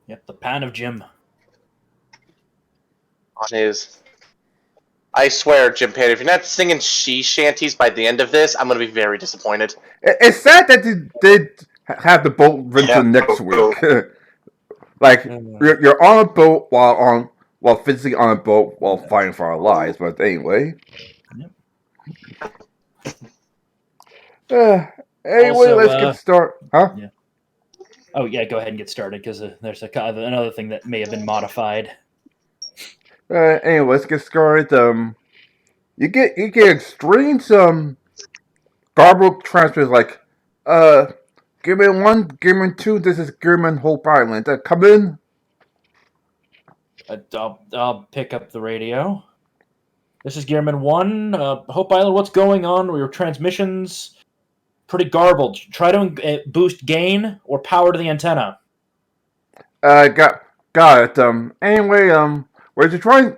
Yep, the Pan of Jim. On his. I swear, Jim Pan, if you're not singing she shanties by the end of this, I'm going to be very disappointed. It's sad that they did have the boat rental next week. Like you're on a boat while physically on a boat while fighting for our lives. But anyway, uh, Also, let's get started. Huh? yeah. Oh yeah, go ahead and get started because there's another thing that may have been modified. Anyway, let's get started. You get strange garbled transfers like Gearman 1, Gearman 2, this is Gearman Hope Island. Come in. I'll pick up the radio. This is Gearman 1. Hope Island, what's going on? Your transmission's pretty garbled. Try to boost gain or power to the antenna. Got it. Anyway, we're just trying.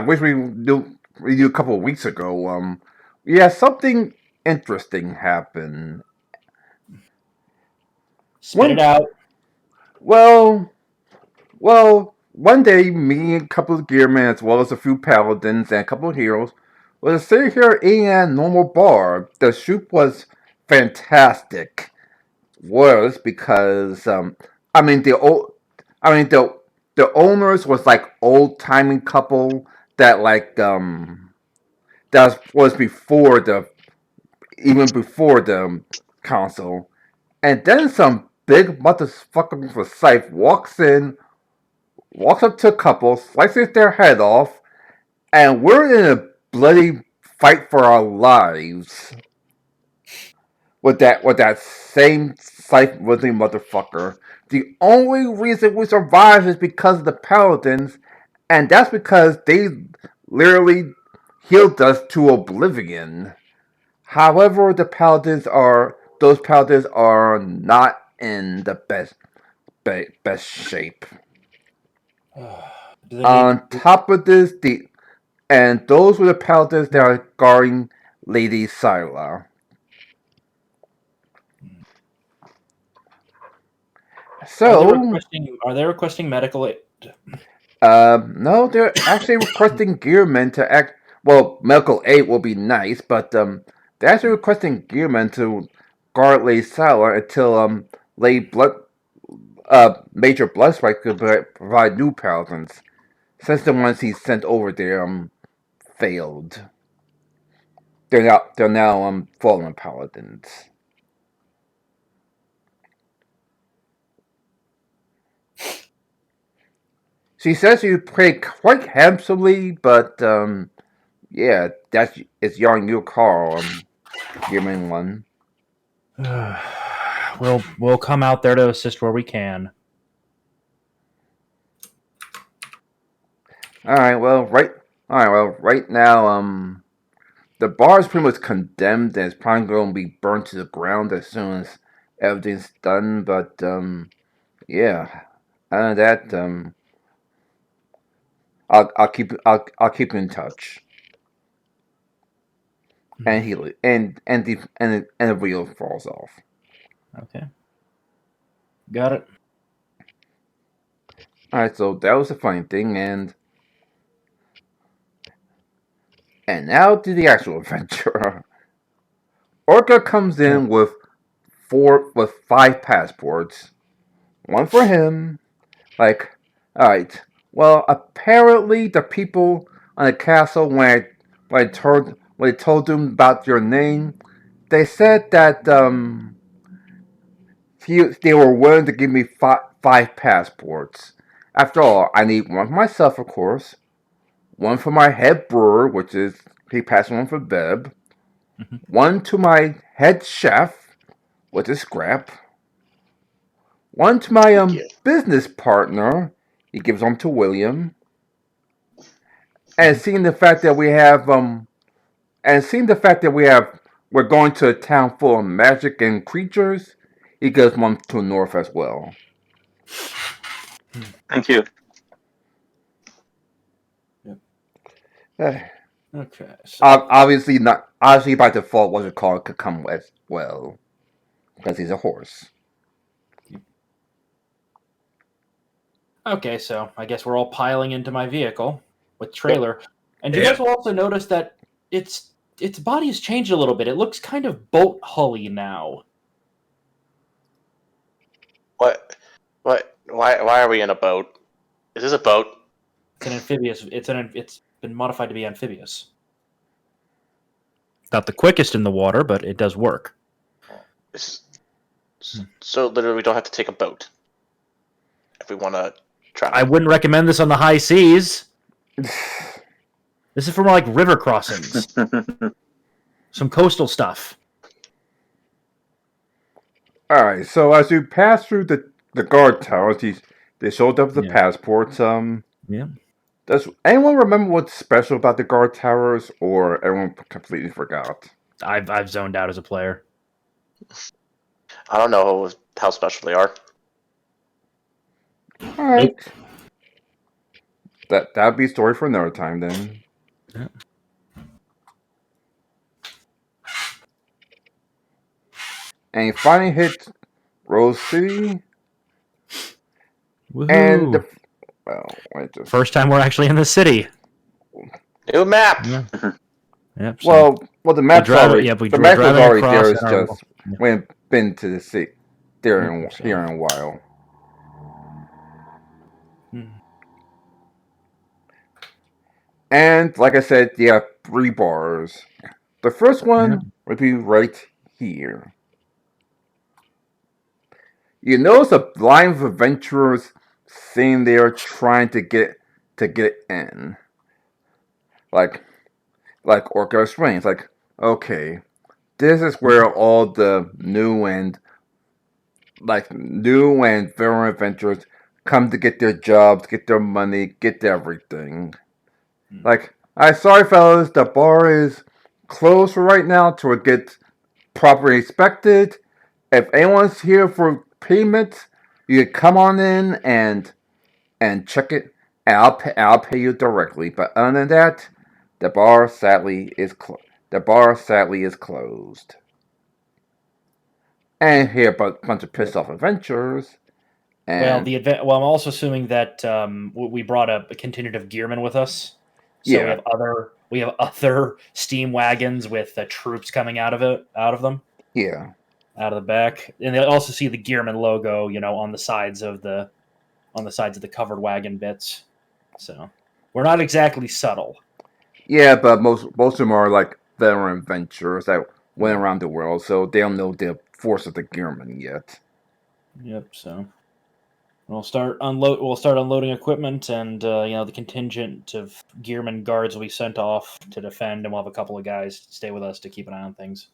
Which we do a couple of weeks ago. Yeah, something interesting happened. Spit it out. Well, one day, me and a couple of gearmen, as well as a few paladins and a couple of heroes, was sitting here eating at a normal bar. The soup was fantastic. Was because the owners was like old timing couple that was before the console, and then some big motherfucker with a scythe walks up to a couple, slices their head off, and we're in a bloody fight for our lives with that same scythe-wielding motherfucker. The only reason we survived is because of the paladins, and that's because they literally healed us to oblivion. However, those paladins are not in the best shape. On top of this, those were the paladins that are guarding Lady Scylla. So, are they requesting medical aid? No, they're actually requesting gearmen to act. Well, medical aid will be nice, but they're actually requesting gearmen to guard Lady Scylla until Major Bloodspike could provide new paladins, since the ones he sent over there failed. They're now fallen paladins. She says you play quite handsomely, but yeah, it's your call, Gearman 1. We'll come out there to assist where we can. Alright, well, right now, the bar is pretty much condemned and it's probably going to be burnt to the ground as soon as everything's done, but, yeah. Other than that, I'll keep in touch. And the wheel falls off. Okay. Got it. Alright, so that was a funny thing, and now to the actual adventure. Orca comes in with 5 passports. One for him. Alright. Well, apparently the people on the castle, when I told them about your name, they said that they were willing to give me 5 passports. After all, I need one for myself, of course, one for my head brewer, which is he passed one for Beb, one to my head chef, which is Scrap, one to my business partner, he gives one to William, and seeing the fact that we're going to a town full of magic and creatures, he gives one to North as well. Thank you. Okay. So. Obviously by default, what's it called could come as well, because he's a horse. Okay, so I guess we're all piling into my vehicle with trailer, and you guys will also notice that its body has changed a little bit. It looks kind of boat hully now. What? What? Why are we in a boat? Is this a boat? It's an amphibious. It's been modified to be amphibious. Not the quickest in the water, but it does work. So literally, we don't have to take a boat if we want to travel. I wouldn't recommend this on the high seas. This is for more like river crossings, some coastal stuff. All right. So as you pass through the guard towers, they showed up the passports. Yeah. Does anyone remember what's special about the guard towers, or everyone completely forgot? I've zoned out as a player. I don't know how special they are. All right. That'd be a story for another time then. Yeah. And you finally hit Rose City. Woohoo! And First time we're actually in the city. New map. Yeah. Yep. So, the map's already. The map was already there. It's just we haven't been to the city here in a while. And like I said, you have 3 bars. The first one would be right here. You notice a line of adventurers sitting there trying to get in. Like Orca Springs. Like, okay, this is where all the new and veteran adventurers come to get their jobs, get their money, get everything. Like, I'm sorry, fellas, the bar is closed for right now till it gets properly inspected. If anyone's here for payment, you can come on in and check it. And I'll pay you directly. But other than that, the bar sadly is closed. And here a bunch of pissed off adventurers. And I'm also assuming that we brought a contingent of gearmen with us. So yeah. we have other steam wagons with troops coming out of them. Yeah. Out of the back, and they also see the gearman logo, on the sides of the covered wagon bits. So we're not exactly subtle. Yeah, but most of them are like veteran adventurers that went around the world, so they don't know the force of the gearman yet. Yep. So we'll start unloading equipment, and the contingent of gearman guards will be sent off to defend, and we'll have a couple of guys stay with us to keep an eye on things.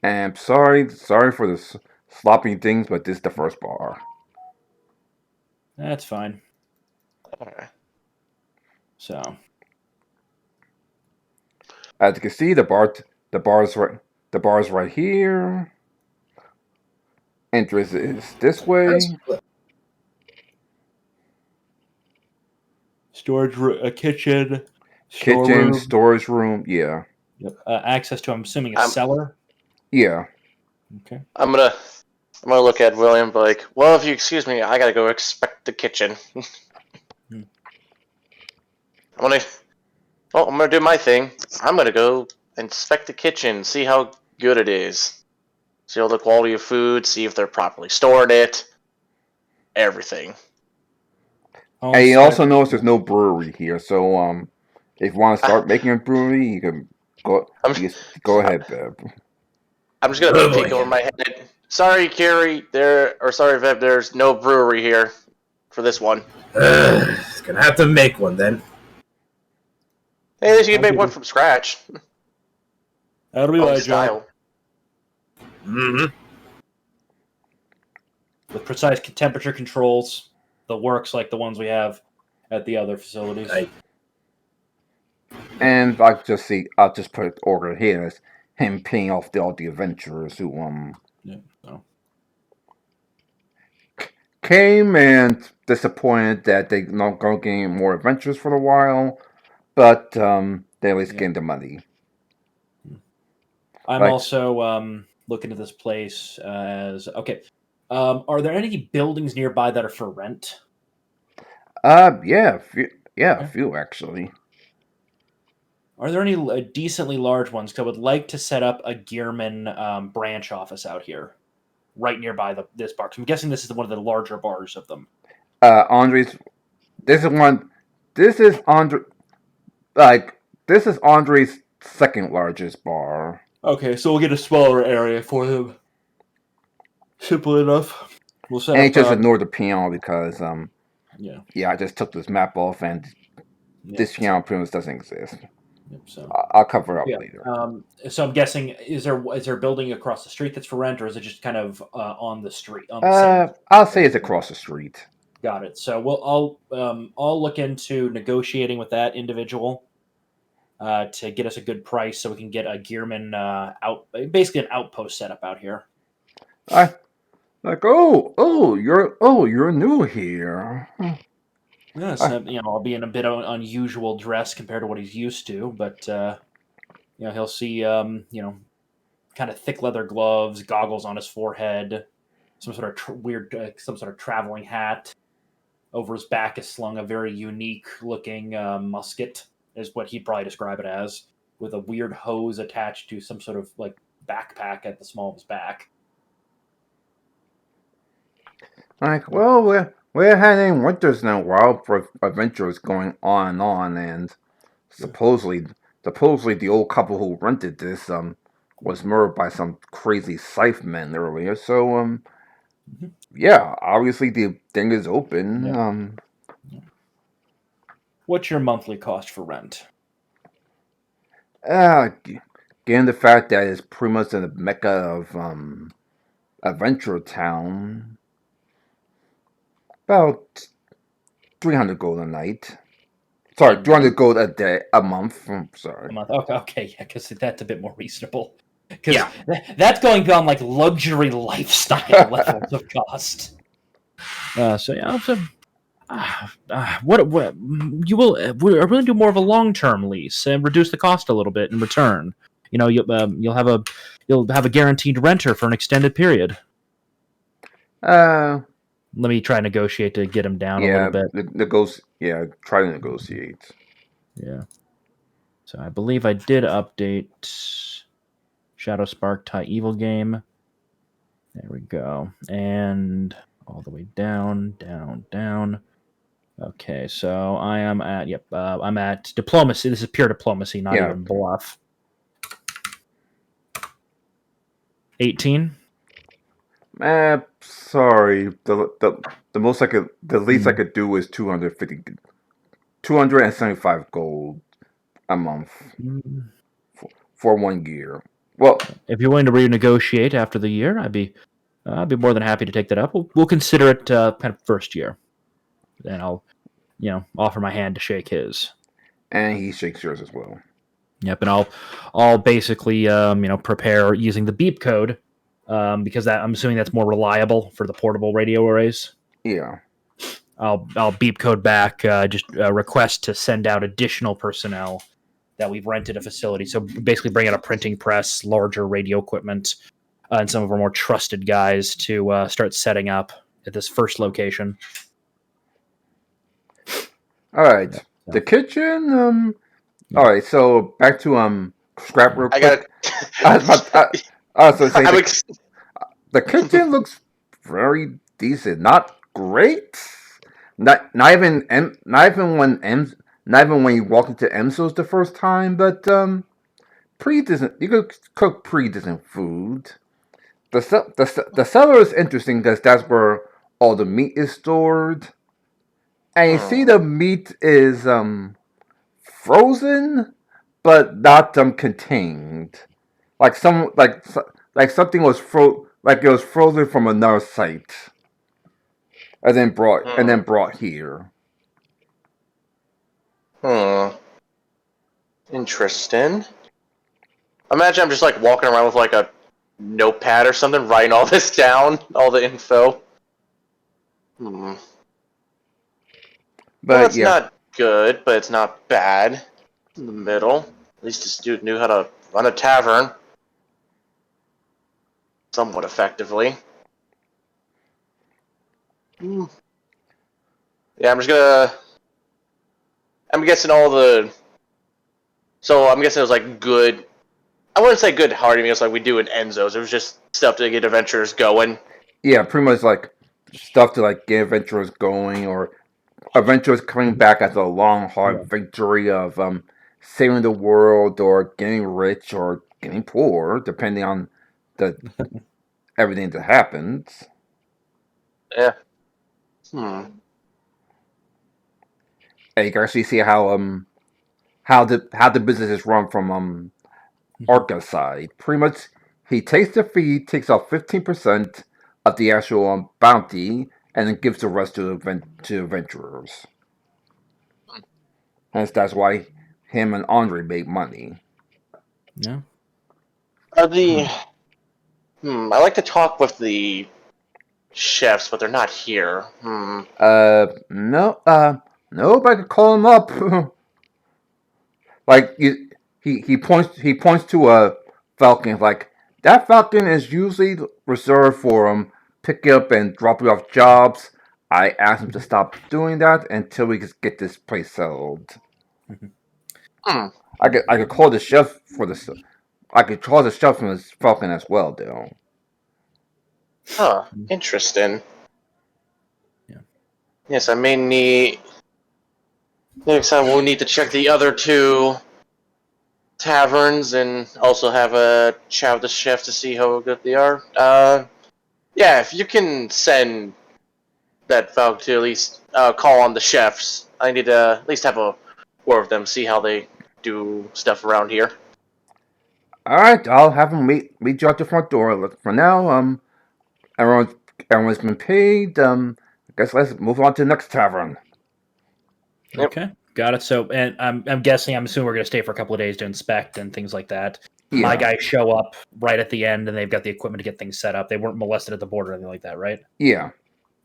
And sorry for the sloppy things, but this is the first bar. That's fine. Okay. So, as you can see, the bar's right here. Entrance is this way. kitchen, storage room. Yeah. Yep. Access to, I'm assuming, a cellar. Yeah. Okay. I'm gonna look at William, be like, well, if you excuse me, I gotta go inspect the kitchen. I'm gonna do my thing. I'm gonna go inspect the kitchen, see how good it is, see all the quality of food, see if they're properly storing it, everything. And you also notice there's no brewery here, so if you want to start making a brewery, you can go ahead, Bev. I'm just gonna peek over my head. Sorry, Carrie. Sorry, Bev. There's no brewery here for this one. Gonna have to make one then. Hey, at least you can make one from scratch. That'll be my job. Mm-hmm. With precise temperature controls, the works like the ones we have at the other facilities. Right. And I'll just put it over here as him paying off all the adventurers who came and disappointed that they're not going to get any more adventures for a while, but they at least getting the money. I'm also looking at this place as okay. Are there any buildings nearby that are for rent? A few actually. Are there any decently large ones? 'Cause I would like to set up a Gearman branch office out here, right nearby this bar. 'Cause I'm guessing this is one of the larger bars of them. Andre's. This is one. This is Andre. Like this is Andre's second largest bar. Okay, so we'll get a smaller area for them. Simple enough. We'll set And up. he just ignored the piano because Yeah. I just took this map off and this piano pretty much doesn't exist. Yep, so I'll cover it up yeah. later. So I'm guessing is there a building across the street that's for rent, or is it just kind of on the street on the same? I'll say it's across the street. Got it. So I'll look into negotiating with that individual to get us a good price, so we can get a Gearman basically an outpost set up out here. You're new here. Yeah, so, I'll be in a bit of unusual dress compared to what he's used to, but he'll see kind of thick leather gloves, goggles on his forehead, some sort of weird, some sort of traveling hat. Over his back is slung a very unique looking musket, is what he'd probably describe it as, with a weird hose attached to some sort of like backpack at the small of his back. We're having winters now, wild adventures going on, and supposedly the old couple who rented this was murdered by some crazy scythe men earlier. So obviously the thing is open. Yeah. What's your monthly cost for rent? Given the fact that it's pretty much in the mecca of Adventure Town, about 300 gold a night. Sorry, 200 gold a month. I'm sorry. A month. Okay, yeah, because that's a bit more reasonable. Because that's going beyond like luxury lifestyle levels of cost. What you will we're going to do more of a long-term lease and reduce the cost a little bit in return. You'll have a guaranteed renter for an extended period. Let me try and negotiate to get him down a little bit. Try to negotiate. Yeah. So I believe I did update Shadow Spark Tie Evil Game. There we go. And all the way down. Okay, so I am at I'm at diplomacy. This is pure diplomacy, not even bluff. 18. Sorry. The most the least I could do is 275 gold a month for 1 year. Well, if you're willing to renegotiate after the year, I'd be more than happy to take that up. We'll consider it kind of first year, and I'll offer my hand to shake his. And he shakes yours as well. Yep, and I'll basically prepare using the beep code because I'm assuming that's more reliable for the portable radio arrays. Yeah. I'll beep code back just a request to send out additional personnel that we've rented a facility. So basically bring out a printing press, larger radio equipment, and some of our more trusted guys to start setting up at this first location. All right. Yeah. The kitchen. All right. So back to scrap real quick. The kitchen looks very decent. Not great. Not even when you walk into Emso's the first time, but pretty decent. You could cook pretty decent food. The cellar is interesting because that's where all the meat is stored. And you see the meat is frozen, but not contained. Like something was it was frozen from another site, and then brought here. Interesting. Imagine I'm just like walking around with like a notepad or something, writing all this down, all the info. But it's not good, but it's not bad. In the middle. At least this dude knew how to run a tavern. Somewhat effectively. Yeah, I'm guessing all the. So I'm guessing it was like good. I wouldn't say good hard meals like we do in Enzo's. It was just stuff to get adventurers going. Yeah, pretty much like stuff to like get adventurers going, or adventurers coming back after a long, hard victory of saving the world, or getting rich, or getting poor, depending on the everything that happens. Yeah. And you can actually see how the business is run from Arca's side. Pretty much, he takes the fee, takes off 15% of the actual bounty, and then gives the rest to adventurers. And that's why him and Andre make money. Yeah. Are the. I like to talk with the chefs, but they're not here. No, nobody could call him up. Like he points to a falcon. Like that falcon is usually reserved for picking up and dropping off jobs. I asked him to stop doing that until we could get this place settled. I could call the chef for this. I could call the chef from this falcon as well, though. Huh. Interesting. Yeah. Yes, I may need. Next time we'll need to check the other two taverns and also have a chat with the chef to see how good they are. Yeah, if you can send that Falcon to at least call on the chefs, I need to at least have a word with them, see how they do stuff around here. All right, I'll have him meet you at the front door. Look, for now, everyone's been paid. I guess let's move on to the next tavern. Yep. Okay, got it. So, and I'm assuming we're going to stay for a couple of days to inspect and things like that. Yeah. My guys show up right at the end, and they've got the equipment to get things set up. They weren't molested at the border or anything like that, right? Yeah.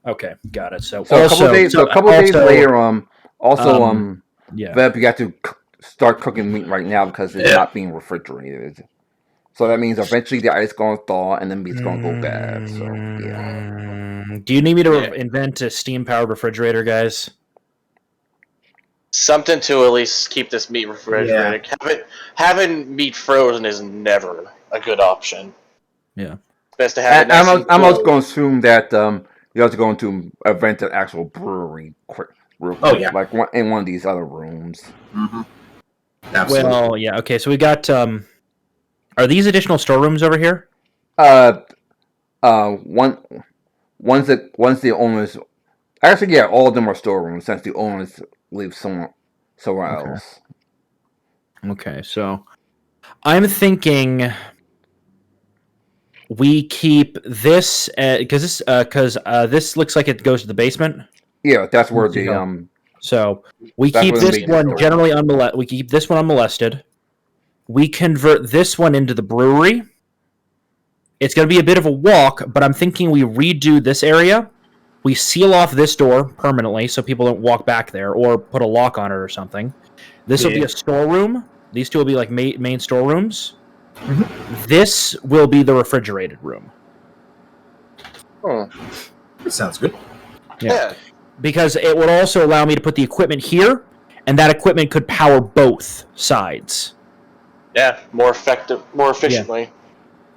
Okay, got it. So a couple days later, yeah. Veb, you have to start cooking meat right now because it's not being refrigerated. So that means eventually the ice going to thaw and the meat's going to go bad. So yeah. Do you need me to invent a steam-powered refrigerator, guys? Something to at least keep this meat refrigerated. Yeah. Having meat frozen is never a good option. Yeah. It's best to have it nice and cool. I'm also going to assume that you have to go into invent an actual brewery real quick. Oh, yeah. Like in one of these other rooms. Mm-hmm. Absolutely. Well, yeah. Okay, so we got... are these additional storerooms over here? Once the owners... Actually, yeah, all of them are storerooms since the owners live somewhere else. Okay, so I'm thinking we keep this because this looks like it goes to the basement. Yeah, that's where the So we keep this one generally unmolested. We keep this one unmolested. We convert this one into the brewery. It's going to be a bit of a walk, but I'm thinking we redo this area. We seal off this door permanently so people don't walk back there or put a lock on it or something. This will be a storeroom. These two will be like main storerooms. Mm-hmm. This will be the refrigerated room. Oh. That sounds good. Yeah. Because it would also allow me to put the equipment here, and that equipment could power both sides. Yeah, more efficiently.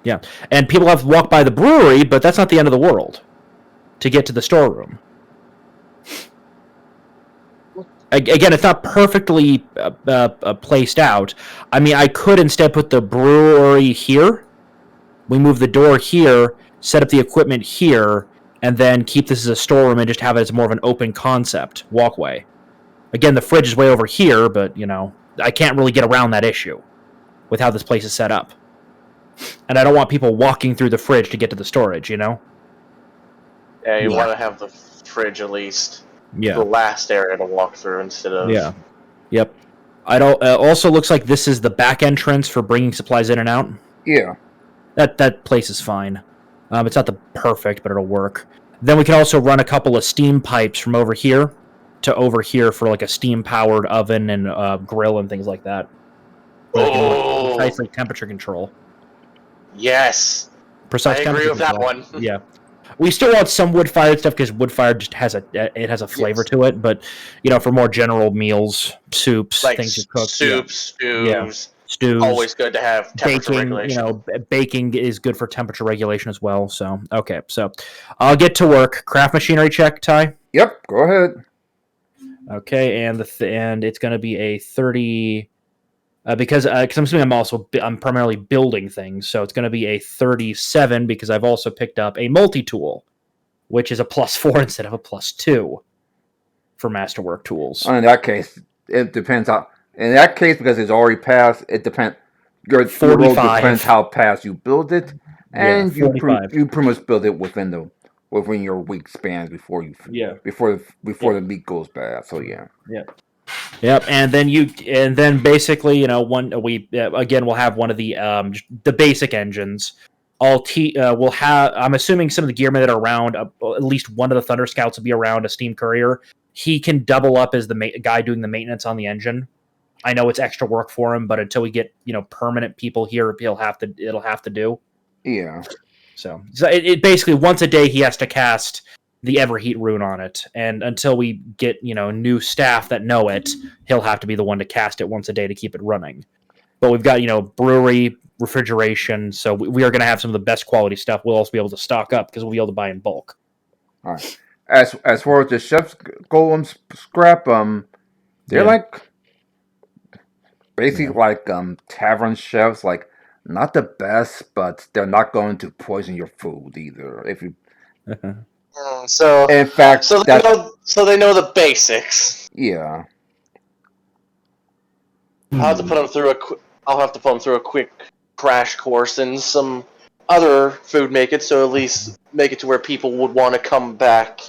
Yeah. And people have to walk by the brewery, but that's not the end of the world to get to the storeroom. Again, it's not perfectly placed out. I mean, I could instead put the brewery here. We move the door here, set up the equipment here, and then keep this as a storeroom and just have it as more of an open concept walkway. Again, the fridge is way over here, but, I can't really get around that issue with how this place is set up. And I don't want people walking through the fridge to get to the storage, Yeah, you want to have the fridge at least the last area to walk through instead of... Yeah. Yep. Also looks like this is the back entrance for bringing supplies in and out. Yeah. That place is fine. It's not the perfect, but it'll work. Then we can also run a couple of steam pipes from over here to over here for like a steam-powered oven and grill and things like that. Oh! Precisely temperature control. Yes! Precise I agree with that one. Yeah. We still want some wood-fired stuff because wood-fired just has a flavor Yes. to it. But for more general meals, soups, Like things you cook, soups, yeah, stews. stews, Always good to have temperature baking. regulation. Baking is good for temperature regulation as well. So okay, so I'll get to work. Craft machinery check, Ty. Yep, go ahead. Okay, and and it's going to be a 30. Because I'm assuming I'm primarily building things, so it's going to be a 37 because I've also picked up a multi-tool, which is a +4 instead of a +2 for masterwork tools. In that case, it depends how. In that case, because it's already passed, it depends. Your roll 45. depends how fast you build it, Yeah, and 45. you pretty much build it within your week spans before the meat goes bad. So yeah. Yep, and then basically we'll have one of the basic engines. We'll have. I'm assuming some of the gearmen that are around. At least one of the Thunder Scouts will be around a steam courier. He can double up as the guy doing the maintenance on the engine. I know it's extra work for him, but until we get permanent people here, it'll have to do. Yeah. So it basically once a day he has to cast the Everheat rune on it, and until we get new staff that know it, he'll have to be the one to cast it once a day to keep it running. But we've got brewery, refrigeration, so we are going to have some of the best quality stuff. We'll also be able to stock up because we'll be able to buy in bulk. All right. As far as the chef's golem scrap, they're like basically like tavern chefs, like not the best, but they're not going to poison your food either. If you, So in fact, so they know the basics. Yeah. I'll have to put them through I'll have to put them through a quick crash course in some other food making, so at least make it to where people would want to come back.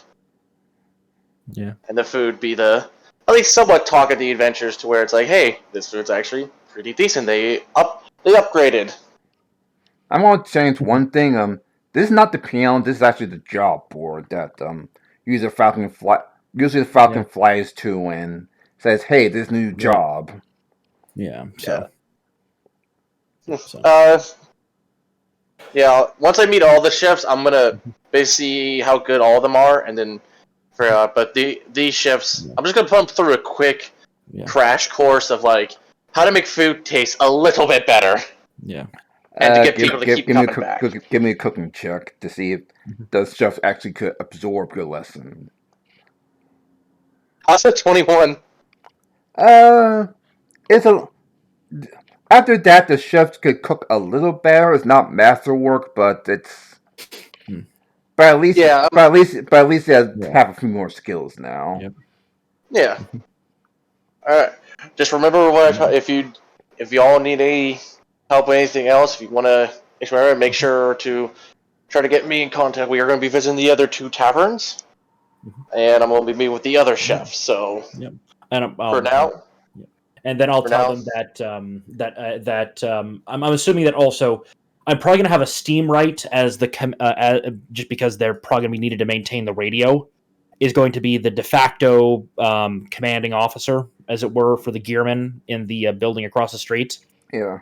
Yeah. And the food be at least somewhat talk of the adventures to where it's like, hey, this food's actually pretty decent. They upgraded. I'm gonna change one thing. This is not the piano. This is actually the job board that usually the Falcon flies to and says, "Hey, this new job." Yeah. So. Yeah. Once I meet all the chefs, I'm gonna basically see how good all of them are, and then but these chefs, I'm just gonna put them through a quick crash course of like how to make food taste a little bit better. Yeah. And to get people to keep coming back. Give me a cooking check to see if those chefs actually could absorb your lesson. How's that 21? It's a. After that, the chefs could cook a little better. It's not masterwork, but it's. But at least, they have a few more skills now. Yep. Yeah. All right. Just remember if you all need any help with anything else, if you want to make sure to try to get me in contact. We are going to be visiting the other 2 taverns, and I'm going to be meeting with the other chefs. So, and for now. And then I'll tell them that I'm assuming that also I'm probably going to have a steam right as just because they're probably going to be needed to maintain the radio, is going to be the de facto commanding officer, as it were, for the gearmen in the building across the street. Yeah.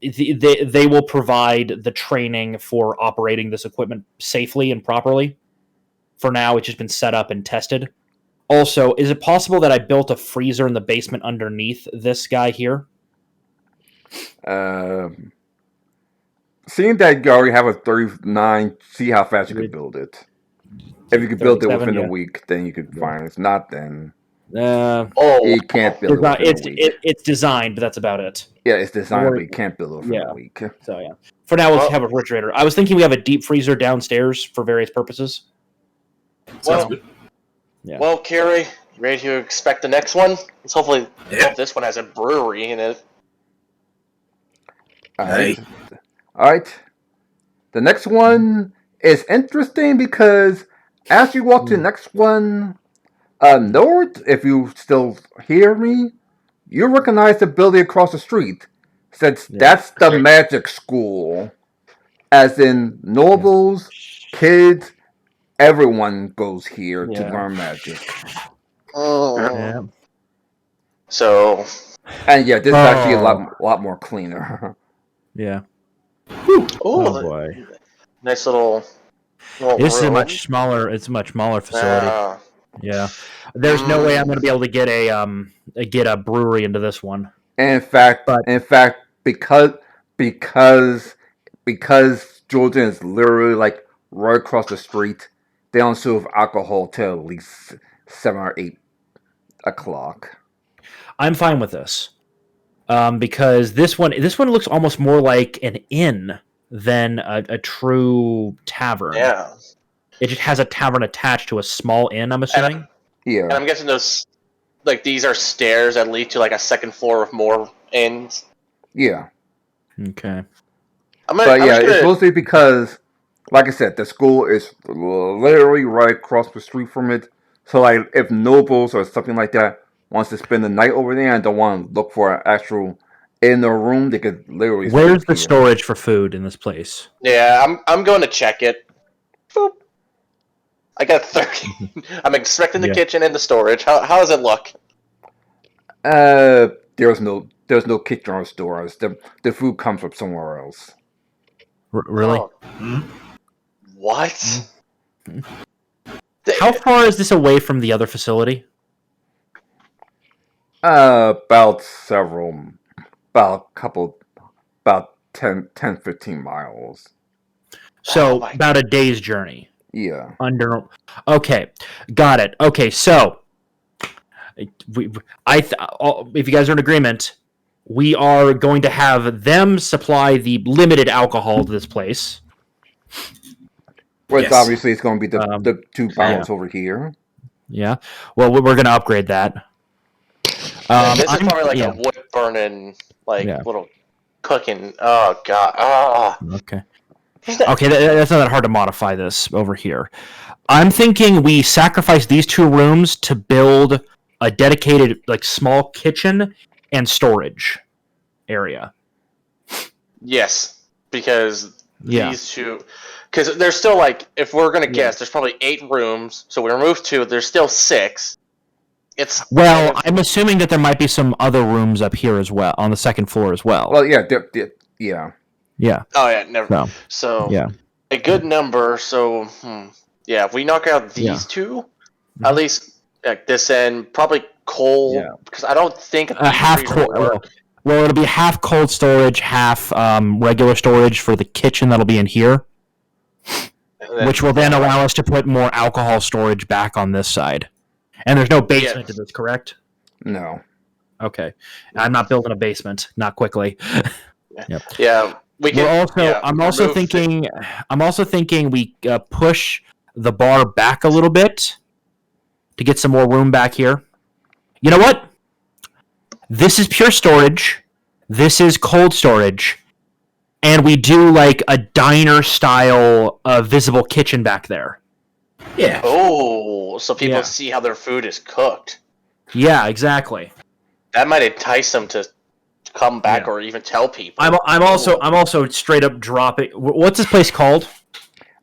They will provide the training for operating this equipment safely and properly. For now, it's just been set up and tested. Also, is it possible that I built a freezer in the basement underneath this guy here? Seeing that you already have a 39, see how fast you can build it. If you can build it within a week, then you could fine. If not, then you can't build it within a week. It's designed, but that's about it. Yeah, it's designed, but you can't build it within a week. So yeah, for now we'll have a refrigerator. I was thinking we have a deep freezer downstairs for various purposes. Sounds good. Yeah. Well, Carrie, you ready to expect the next one? Let's hopefully hope this one has a brewery in it. All right. The next one is interesting because as you walk to the next one, Nord, if you still hear me, you recognize the building across the street, since that's the magic school. As in nobles, kids, everyone goes here to learn magic. Oh. So. And this is actually a lot more cleaner. Yeah. Oh boy. Nice little Well, This is a room? much smaller. It's a much smaller facility. Yeah, there's no way I'm going to be able to get a brewery into this one. In fact, But- because Jordan is literally like right across the street, they don't serve alcohol till at least 7 or 8 o'clock. I'm fine with this, because this one looks almost more like an inn than a true tavern. Yeah. It just has a tavern attached to a small inn, I'm assuming. And Yeah, I'm guessing those, like, these are stairs that lead to, like, a second floor of more inns. yeah. Okay. It's mostly because, like I said, the school is literally right across the street from it. So, like, if nobles or something like that wants to spend the night over there and don't want to look for an actual in or room, they could literally. Where's the storage for food in this place? Yeah, I'm going to check it. Boop. I got 30. I'm expecting the kitchen and the storage. How does it look? There's no kitchen or stores. The food comes from somewhere else. Really? Oh. What? How far is this away from the other facility? About 10, 15 miles. So about a day's journey. Yeah. Okay, got it. Okay, so if you guys are in agreement, we are going to have them supply the limited alcohol to this place. Which obviously it's going to be the 2 bottles over here. Yeah. Well, we're going to upgrade that. This is probably like a wood burning, little cooking. Oh god. Okay. Okay, that's not that hard to modify this over here. I'm thinking we sacrifice these 2 rooms to build a dedicated, like, small kitchen and storage area. Yes, because these 2... Because there's still, like, if we're going to guess, there's probably 8 rooms, so we remove 2, there's still 6. Well, I'm assuming that there might be some other rooms up here as well, on the second floor as well. Well, yeah. Yeah. Oh, yeah, never. So a good number, so, yeah, if we knock out these 2, at least like this end, probably coal, because I don't think half cold. Well, it'll be half cold storage, half regular storage for the kitchen that'll be in here, which will then allow us to put more alcohol storage back on this side. And there's no basement to this, correct? No. Okay. I'm not building a basement. Not quickly. Yeah. I'm also thinking we push the bar back a little bit to get some more room back here. You know what? This is pure storage. This is cold storage. And we do like a diner style visible kitchen back there. Yeah. Oh, so people see how their food is cooked. Yeah, exactly. That might entice them to come back or even tell people. I'm also straight up dropping. What's this place called?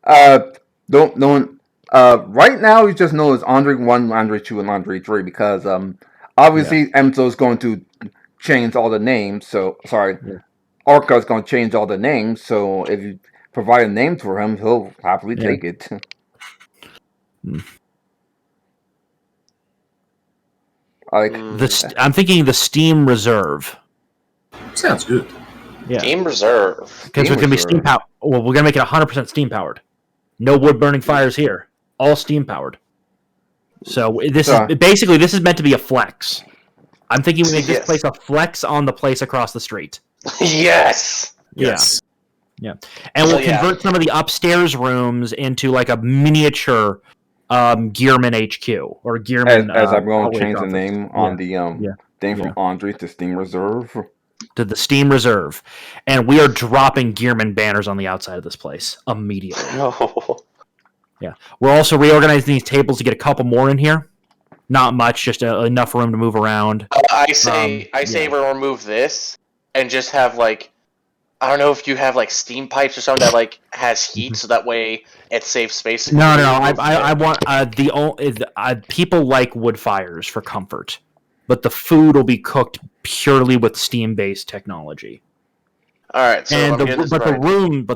Right now we just know it's Laundry 1, Laundry 2, and Laundry 3 because obviously Emzo's going to change all the names. So sorry, Orca's going to change all the names. So if you provide a name for him, he'll happily take it. I'm thinking the Steam Reserve. Sounds good. Yeah. Steam Reserve. Because we're going to be steam powered. Well, we're going to make it 100% steam powered. No wood burning fires here. All steam powered. So this is meant to be a flex. I'm thinking we make this place a flex on the place across the street. Yes. Yes. Yeah. And we'll convert some of the upstairs rooms into like a miniature Gearman HQ or Gearman. As I'm going to change the name on the thing from Andre to Steam Reserve. To the Steam Reserve. And we are dropping Gearman banners on the outside of this place immediately. No. Yeah. We're also reorganizing these tables to get a couple more in here. Not much, just enough room to move around. I say we'll remove this and just have like, I don't know if you have like steam pipes or something that like has heat, so that way it saves space. No. I want people like wood fires for comfort, but the food will be cooked purely with steam-based technology. All right. So if And I'm getting this right,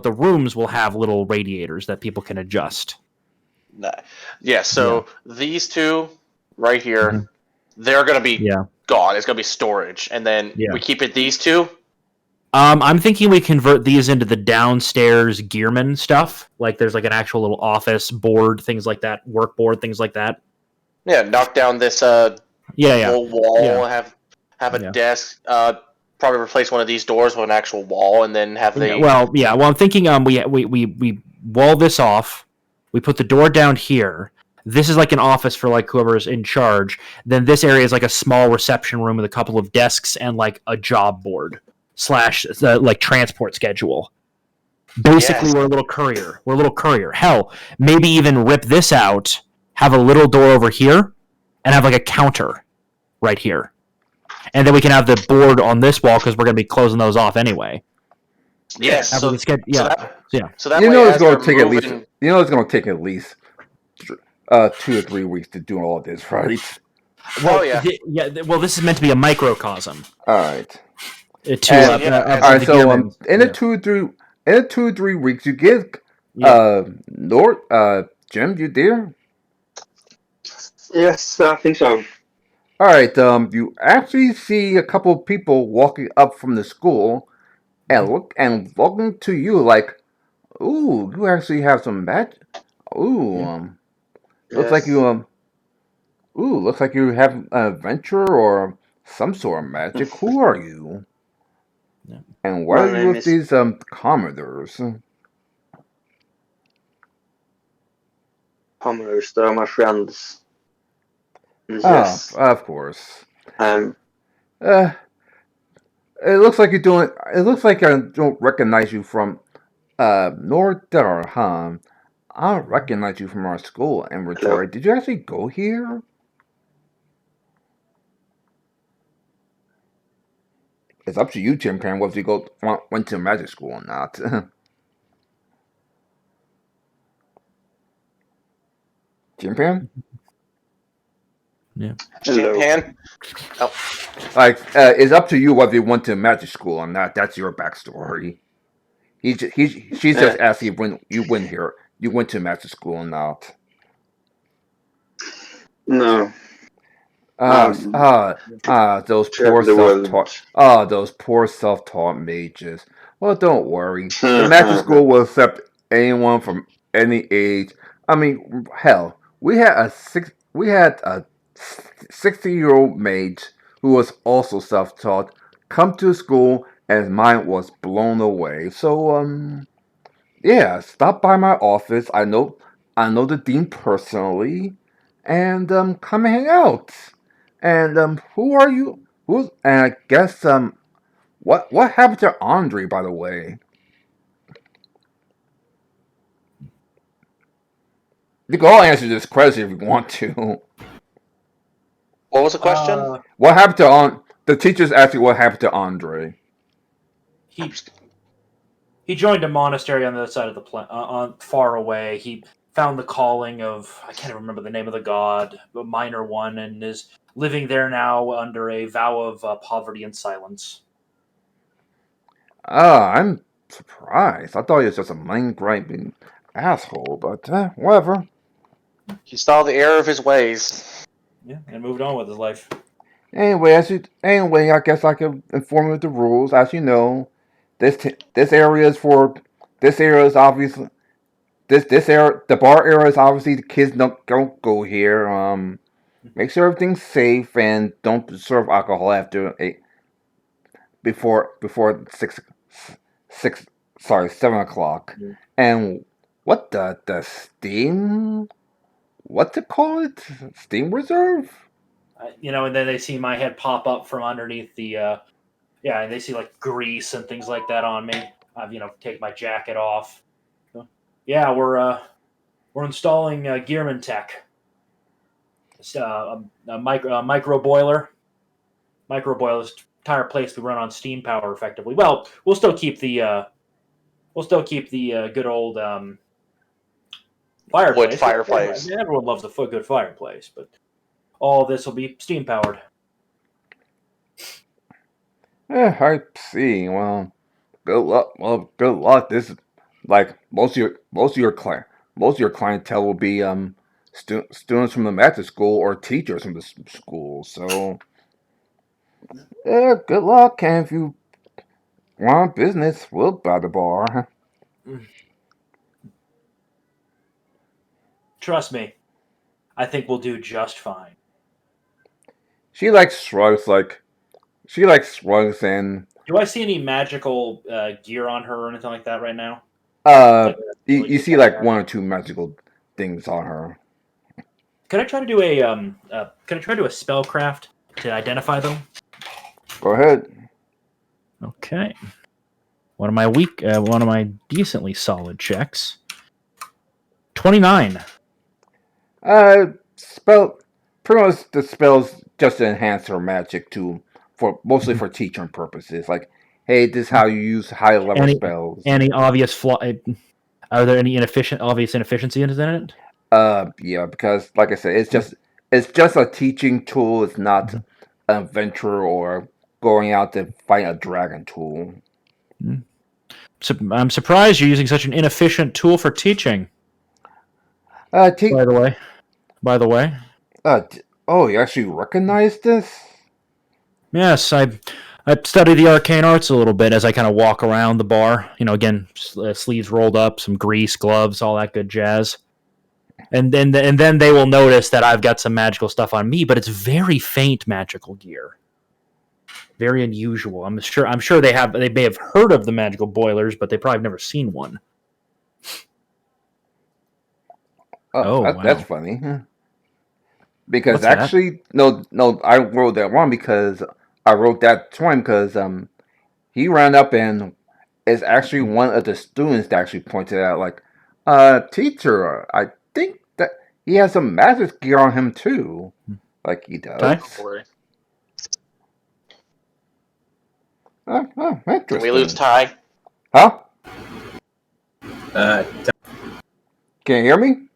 the rooms will have little radiators that people can adjust. yeah. So these two right here, Mhm. they're gonna be Yeah. gone. It's gonna be storage, and then Yeah. we keep it these two. I'm thinking we convert these into the downstairs gearman stuff. Like there's like an actual little office board, things like that, work board, things like that. Yeah, knock down this Yeah. little wall. Yeah. Have a Yeah. desk. Probably replace one of these doors with an actual wall, and then have Yeah. the Well, I'm thinking we wall this off. We put the door down here. This is like an office for like whoever's in charge. Then this area is like a small reception room with a couple of desks and like a job board slash like transport schedule. Basically, yes. we're a little courier. We're a little courier. Hell, maybe even rip this out, have a little door over here, and have like a counter right here. And then we can have the board on this wall because we're going to be closing those off anyway. Yes. Have So, we get, yeah. so that You way, know it's as going they're to take at least. moving, You know it's going to take at least 2 or 3 weeks to do all this, right? Well, yeah. Well, this is meant to be a microcosm. All right. To And- yeah, All right. the So Gearmans. in the 2 or 3 weeks, you give Yeah. Jim, you there? Yes, I think so. All right. You actually see a couple of people walking up from the school, and looking to you like, "Ooh, you actually have some magic. Ooh, Yeah. looks like Yes. you looks like you have an adventure or some sort of magic. Who are you? Yeah. And why My are you name with is- these commodores?" Commoners, they're my friends. Yes. Of course. Um, Uh, it looks like you're doing. It looks like I don't recognize you from Nordar, huh? I don't recognize you from our school inventory. Did you actually go here? It's up to you, Tim Pan, whether you went to magic school or not. Tim Pan? hello. Pan. Like, it's up to you whether you went to magic school or not. That's your backstory. She's just asking when you went here. You went to magic school or not. No. Those poor Travel the world. self-taught. Those poor self-taught mages. Well, don't worry. The magic school will accept anyone from any age. I mean, hell, we had a 60-year-old mage who was also self-taught come to school, and his mind was blown away. So, yeah, stop by my office. I know the dean personally, and come hang out. And who are you? And I guess what happened to Andre, by the way? You can all answer this question if you want to. What was the question? What happened to the teachers asked you what happened to Andre? He joined a monastery on the other side of the on far away. He found the calling of, I can't remember the name of the god, a minor one, and is living there now under a vow of poverty and silence. I'm surprised. I thought he was just a mind griping asshole, but whatever. He saw the error of his ways. Yeah, and moved on with his life. Anyway, I guess I can inform you of the rules. As you know, this area is for this area is obviously this area, the bar area is obviously the kids don't go here. Make sure everything's safe and don't serve alcohol after before 7 o'clock. Yeah. And what the steam? What's it called? Steam reserve? And then they see my head pop up from underneath the, and they see like grease and things like that on me. I've take my jacket off. So, yeah, we're installing Gearman tech. It's a micro boiler. Micro boiler is entire place we run on steam power effectively. Well, we'll still keep the good old fireplace. Wood fireplace. Everyone loves a good fireplace, but all this will be steam powered. I see. Well, good luck. Well, good luck. This is like most of your clientele will be students from the magic school or teachers from the school. So yeah, good luck. And if you want business, we'll buy the bar. Trust me, I think we'll do just fine. She like shrugs, and Do I see any magical gear on her or anything like that right now? uh, That you, really you good see catch like that? one or two magical things on her. Can I try to do a Can I try to do a spellcraft to identify them? Go ahead. Okay. One of my decently solid checks. 29. Spell. Pretty much the spells just to enhance her magic too, for mostly for teaching purposes. Like, hey, this is how you use high level Any spells. any obvious flaw? Are there any obvious inefficiencies in it? Yeah, because like I said, it's just a teaching tool. It's not an adventure or going out to fight a dragon tool. So, I'm surprised you're using such an inefficient tool for teaching. Te- By the way. oh, you actually recognize this? Yes, I study the arcane arts a little bit as I kind of walk around the bar. Again, sleeves rolled up, some grease, gloves, all that good jazz. And then they will notice that I've got some magical stuff on me, but it's very faint magical gear. Very unusual. I'm sure they may have heard of the magical boilers, but they probably have never seen one. Oh, Wow. that's funny. Because What's that? actually, no, I wrote that wrong because I wrote that twice because he ran up and is actually one of the students that actually pointed out like, teacher, I think that he has some magic gear on him too. Like he does. Ty? Don't worry. Interesting. Can we lose Ty? Huh? Uh, Can you hear me?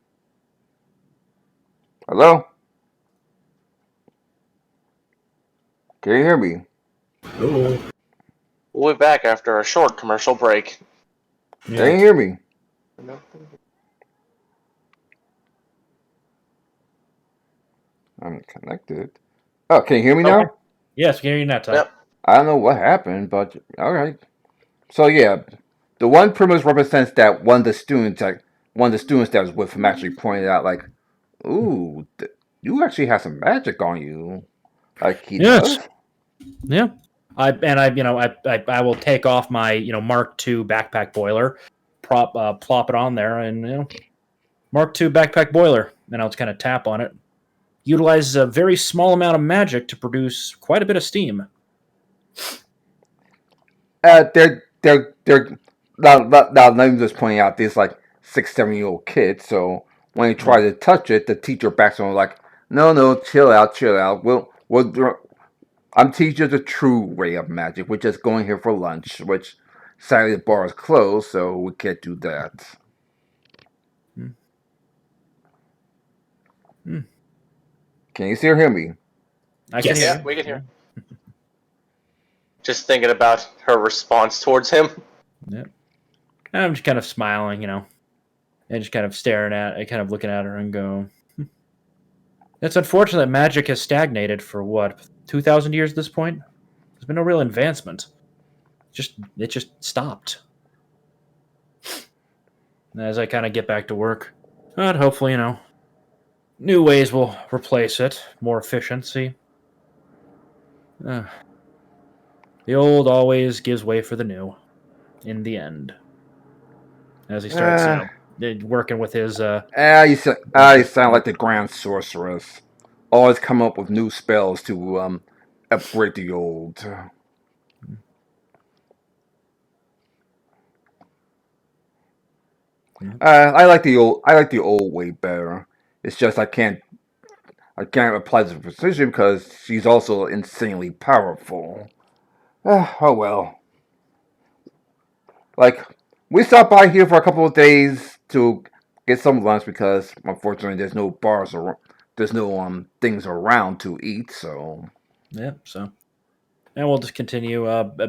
Hello? Can you hear me? oh, We'll be back after a short commercial break. Can you hear me? I'm connected. Oh, can you hear me now? Okay. Yes, we can hear you now, Ty. Yep. I don't know what happened, but all right. So yeah, the one pretty much represents that one of the students, that was with him, actually pointed out like, "Ooh, you actually have some magic on you." Like he Yes. does. Yeah. I will take off my Mark II backpack boiler, plop it on there, and Mark II backpack boiler, and I'll just kind of tap on it. Utilizes a very small amount of magic to produce quite a bit of steam. They're now. Let me just point out this like 6, 7 year old kid. So when he tried to touch it, the teacher backs on like, "No, chill out. I'm teaching you the true way of magic. We're just going here for lunch, which sadly the bar is closed, so we can't do that." Can you still hear me? I can Yes. hear Yeah, you. we can hear. Just thinking about her response towards him. Yeah. And I'm just kind of smiling, and just kind of staring kind of looking at her and go, It's unfortunate that magic has stagnated for what, 2,000 years at this point? There's been no real advancement. It just stopped. And as I kind of get back to work, but hopefully, new ways will replace it, more efficiency. The old always gives way for the new, in the end. As he starts, working with his. You sound like the Grand Sorceress. Always come up with new spells to upgrade the old. I like the old. I like the old way better. It's just I can't apply the precision because she's also insanely powerful. Oh well. Like we stopped by here for a couple of days to get some lunch because unfortunately there's no bars or there's no things around to eat. So Yeah, so. and we'll just continue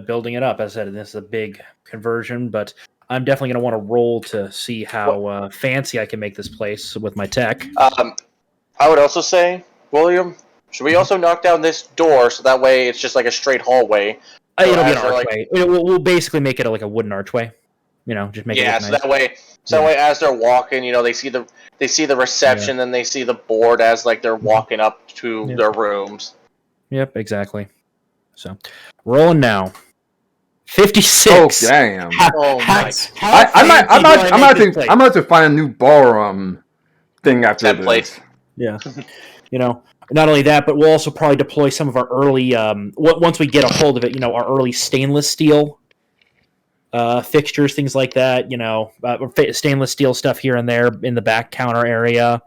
building it up. As I said, this is a big conversion, but I'm definitely going to want to roll to see how fancy I can make this place with my tech. I would also say, William, should we also knock down this door so that way it's just like a straight hallway? So It'll be an as they're, like- archway. We'll basically make it like a wooden archway. Just make it yeah, look so nice. that way as they're walking, they see the reception, then they see the board as like they're walking up to their rooms. Yep, exactly. So, rolling now. 56. Oh damn! Oh my! I might have to find a new bar thing after Template. this. Yeah. Not only that, but we'll also probably deploy some of our early once we get a hold of it, our early stainless steel fixtures, things like that, stainless steel stuff here and there in the back counter area.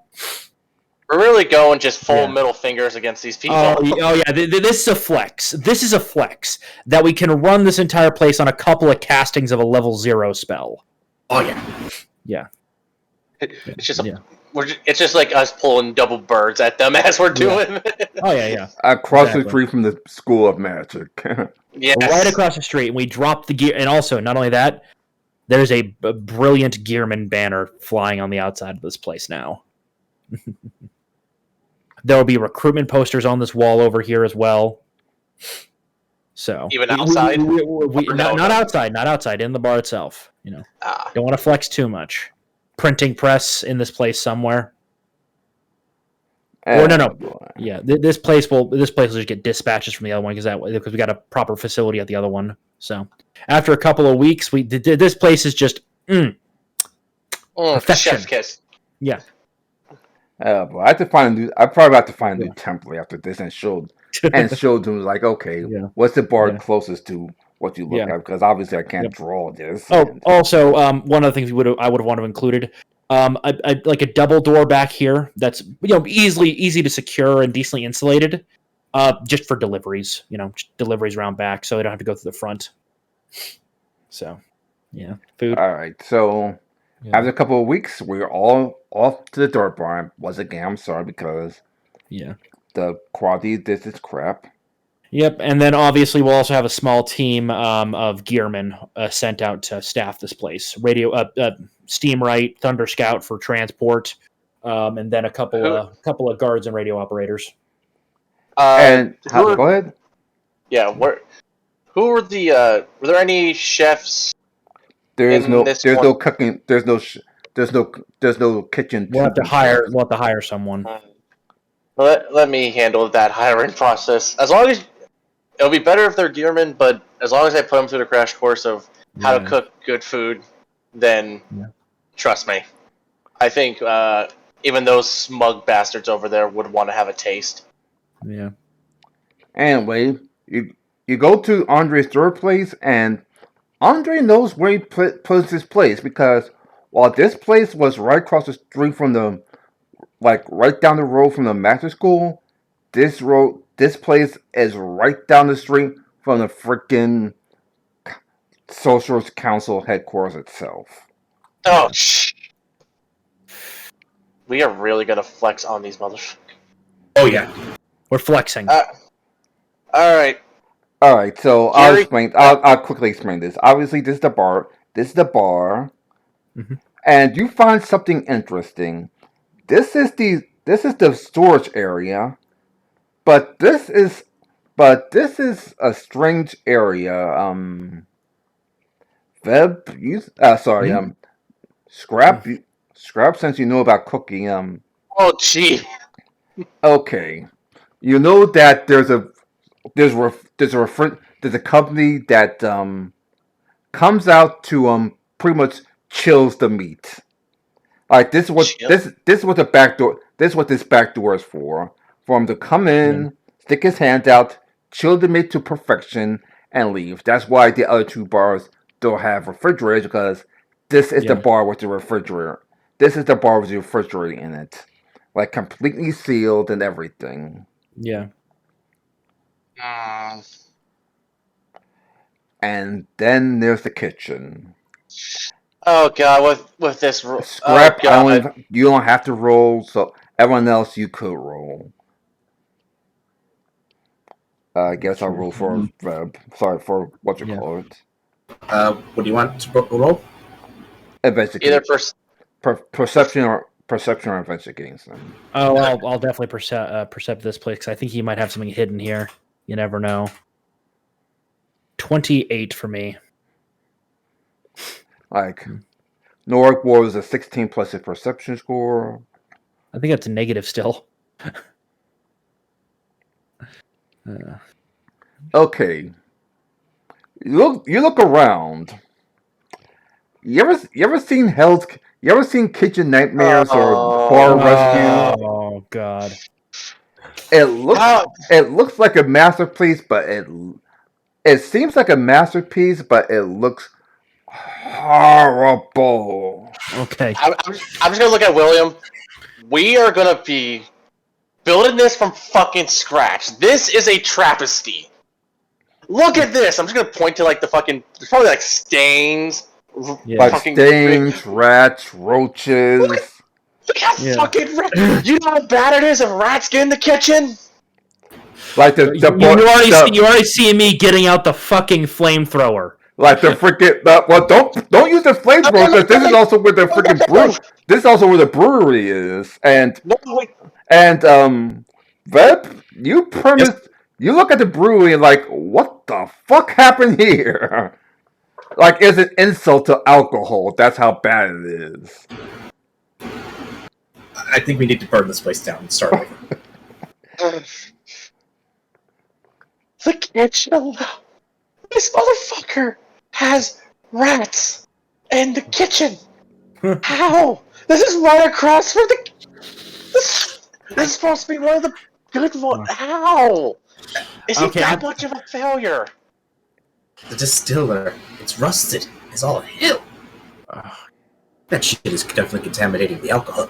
We're really going just full middle fingers against these people. Oh yeah, this is a flex. This is a flex that we can run this entire place on a couple of castings of a level 0 spell. Oh yeah. Yeah. It's just it's just like us pulling double birds at them as we're doing. Oh yeah. Across the street from the School of Magic. Yes. Right across the street, and we drop the gear. And also, not only that, there's a brilliant Gearman banner flying on the outside of this place now. There will be recruitment posters on this wall over here as well. So even outside, not outside, in the bar itself. Don't want to flex too much. Printing press in this place somewhere. Or no. Yeah, this place will just get dispatches from the other one because we got a proper facility at the other one. So after a couple of weeks, this place is just perfection. Chef's kiss. Yeah. But I probably have to find a new template after this and show them like, okay, what's the bar closest to what you look at? Because obviously I can't draw this. Also, one of the things I would want to have included, like a double door back here that's easy to secure and decently insulated, just for deliveries. Deliveries around back, so they don't have to go through the front. So, yeah, food. All right, so. Yeah. After a couple of weeks, we were all off to the dirt barn. Once again, I'm sorry because the quality of this is crap. Yep, and then obviously we'll also have a small team of gearmen sent out to staff this place. Steamright, Thunder Scout for transport, and then a couple of guards and radio operators. Go ahead. Yeah, who were the? Were there any chefs? There's no cooking. There's no kitchen. We'll have to hire someone. Let me handle that hiring process. As long as it'll be better if they're gearmen, but as long as I put them through the crash course of how to cook good food, then trust me, I think even those smug bastards over there would want to have a taste. Yeah. Anyway, you go to Andre's third place and. Andre knows where he puts his place because while this place was right across the street from right down the road from the master school, this place is right down the street from the freaking Sorcerer's Council headquarters itself. Oh, we are really gonna flex on these motherfuckers. Oh yeah, we're flexing. All right. All right, so I'll quickly explain this. Obviously, this is the bar. Mm-hmm. And you find something interesting. This is the storage area, but this is a strange area. Scrap. Since you know about cooking, Oh gee. Okay, you know that there's a company that comes out to pretty much chills the meat. Like this is what the back door. This is what this back door is for him to come in, stick his hand out, chill the meat to perfection, and leave. That's why the other two bars don't have refrigerators because this is the bar with the refrigerator. This is the bar with the refrigerator in it, like completely sealed and everything. Yeah. And then there's the kitchen. Oh god, with this Scrap, you don't have to roll, so everyone else you could roll. I guess I'll roll for sorry for what you call it. What do you want to roll? Investigate. Either first. Perception or investigating. So. Oh, I'll definitely percept this place because I think he might have something hidden here. You never know. 28 for me. Like, Norik was a 16 plus his perception score. I think that's a negative still. Okay. You look around. You ever seen Kitchen Nightmares or Bar Rescue? Oh God! It looks like a masterpiece, but it seems like a masterpiece, but it looks horrible. Okay. I'm just gonna look at William. We are gonna be building this from fucking scratch. This is a travesty. Look at this. I'm just gonna point to like the fucking. There's probably like stains. Like stains, rats, roaches. Look how fucking you know how bad it is if rats get in the kitchen? Like you already see me getting out the fucking flamethrower. Like the freaking well, don't use the flamethrower because this is also where the freaking brew. This is also where the brewery is, and Veb, you premise. You look at the brewery and like, what the fuck happened here? Like, it's an insult to alcohol. That's how bad it is. I think we need to burn this place down and start over. The kitchen. This motherfucker has rats in the kitchen. How? This is right across from the. This is supposed to be one of the good ones. How? Is he that much of a failure? The distiller. It's rusted. It's all hell. That shit is definitely contaminating the alcohol.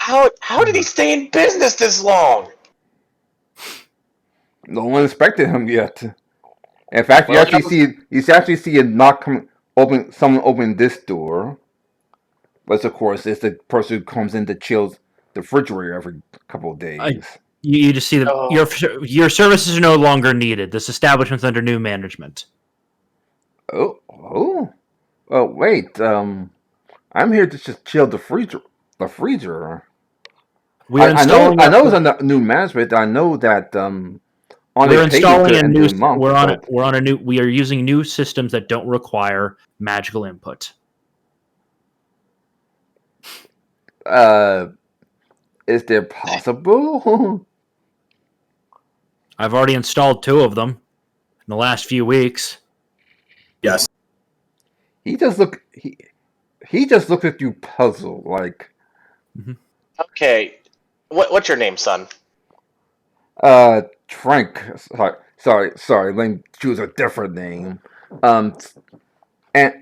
How did he stay in business this long? No one inspected him yet. In fact, you actually see someone open this door. But of course, it's the person who comes in to chill the refrigerator every couple of days. You just see that your services are no longer needed. This establishment's under new management. Oh, wait. I'm here to just chill the freezer. I know it's under new management. I know that we're installing a new. We are using new systems that don't require magical input. Is there possible? I've already installed 2 of them in the last few weeks. Yes. He just looked at you puzzled, like. Mm-hmm. Okay, what's your name, son? Frank. Sorry. Let me choose a different name. And they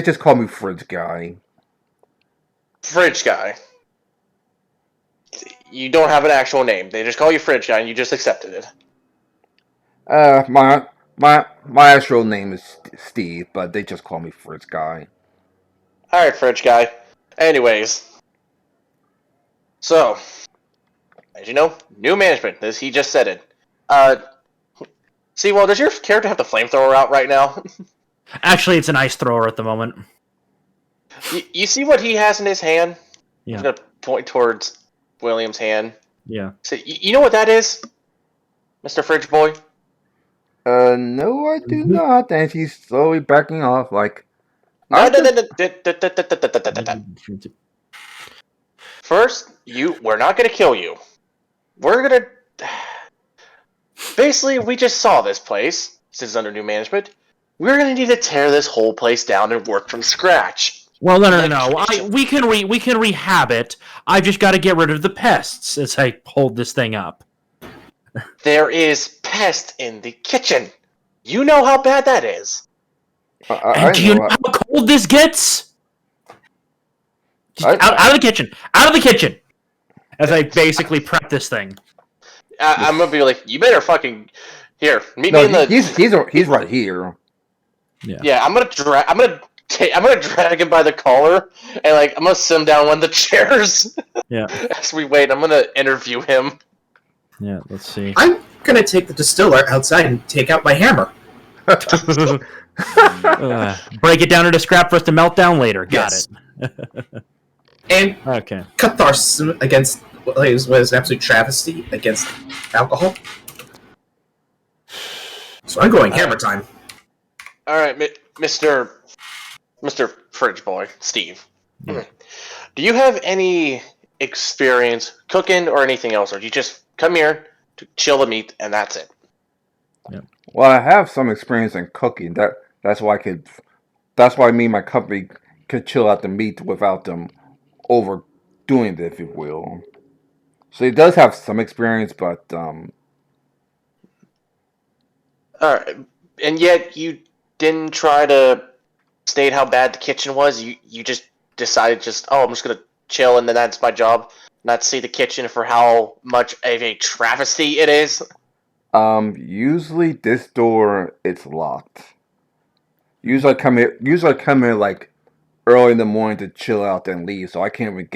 just call me Fridge Guy. Fridge Guy. You don't have an actual name. They just call you Fridge Guy, and you just accepted it. My actual name is Steve, but they just call me Fridge Guy. All right, Fridge Guy. Anyways, so as you know, new management. As he just said it. See, well, does your character have the flamethrower out right now? Actually, it's an ice thrower at the moment. You see what he has in his hand? Yeah. I'm gonna point towards William's hand. Yeah. So, you know what that is, Mr. Fridge Boy? No, I do not. And he's slowly backing off, like. No. First, we're not gonna kill you. We're gonna. Basically, we just saw this place. Since it's under new management, we're gonna need to tear this whole place down and work from scratch. Well, no. We can rehab it. I just got to get rid of the pests as I hold this thing up. There is pest in the kitchen. You know how bad that is. Do you know how cold this gets? Out of the kitchen! Out of the kitchen! As I basically prep this thing. I'm gonna be like, you better fucking meet me in the. He's right here. Yeah, I'm gonna I'm gonna drag him by the collar and like I'm gonna sit him down on one of the chairs. Yeah. As we wait, I'm gonna interview him. Yeah, let's see. I'm gonna take the distiller outside and take out my hammer. Break it down into scrap for us to melt down later. Got Yes. it. And Okay. catharsis against what is an absolute travesty against alcohol. So I'm going hammer time. All right, Mr. Fridge Boy, Steve. Yeah. Do you have any experience cooking or anything else, or do you just come here to chill the meat and that's it? Well, I have some experience in cooking. That's why me and my company could chill out the meat without them overdoing it, if you will. So he does have some experience, but All right, and yet you didn't try to state how bad the kitchen was. You just decided I'm just gonna chill and then that's my job. Not see the kitchen for how much of a travesty it is. usually this door it's locked. Usually I come here like early in the morning to chill out and leave, so I can't even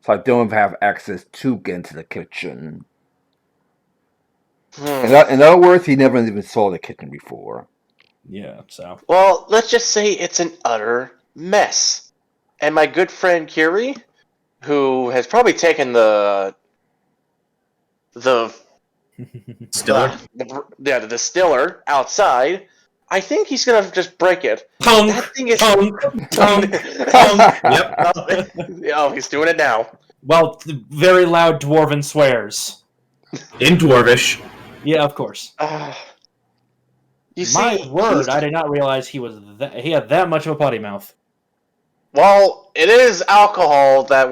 so I don't have access to get into the kitchen. In other words, he never even saw the kitchen before. Yeah, so. Well, let's just say it's an utter mess. And my good friend Curie, who has probably taken the Distiller. the distiller outside, I think he's gonna just break it. Tongue. That thing is Tongue. Yep. Oh, he's doing it now. Well, very loud dwarven swears. In Dwarvish. Yeah, of course. You My see, word, I did not realize he had that much of a potty mouth. Well, it is alcohol that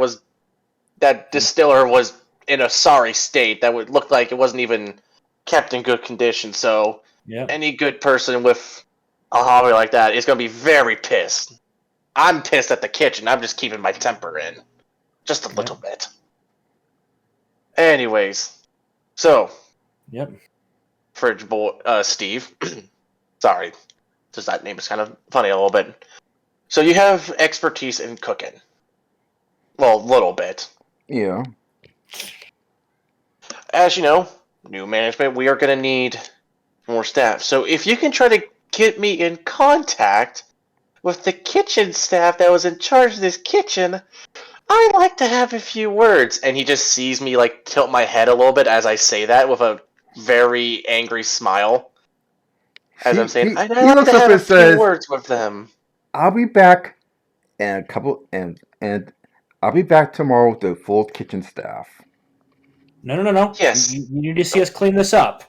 distiller was in a sorry state that would look like it wasn't even kept in good condition. So Yeah. any good person with a hobby like that is going to be very pissed. I'm pissed at the kitchen. I'm just keeping my temper in. Just a little bit. Anyways. So. Yep. Fridge boy, Steve. Sorry. Just that name is kind of funny a little bit. So you have expertise in cooking. Well, a little bit. Yeah. As you know, new management, we are going to need more staff. So if you can try to get me in contact with the kitchen staff that was in charge of this kitchen, I'd like to have a few words. And he just sees me like tilt my head a little bit as I say that with a very angry smile. As I'm saying, I'd like to have a few words with them. I'll be back in a couple and I'll be back tomorrow with the full kitchen staff. No. Yes. You need to see us clean this up.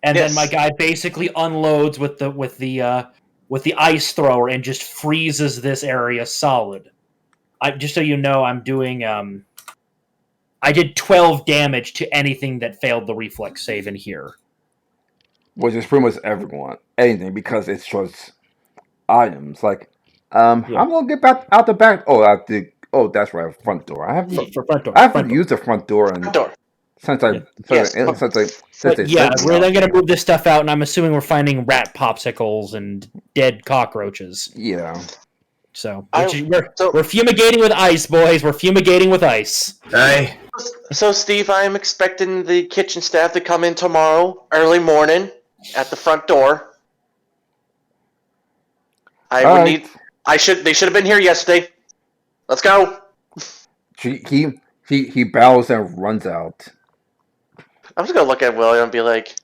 And Yes. then my guy basically unloads with the ice thrower and just freezes this area solid. Just so you know, I'm doing I did 12 damage to anything that failed the reflex save in here. Which is pretty much anything, because it's just items. Like, I'm gonna get back out the back. Oh, that's right, front door. I haven't used the front door since I we're then gonna move this stuff out, and I'm assuming we're finding rat popsicles and dead cockroaches. Yeah. So we're fumigating with ice, boys. We're fumigating with ice. Aye. So, Steve, I am expecting the kitchen staff to come in tomorrow, early morning, at the front door. They should have been here yesterday. Let's go. He bows and runs out. I'm just gonna look at William and be like,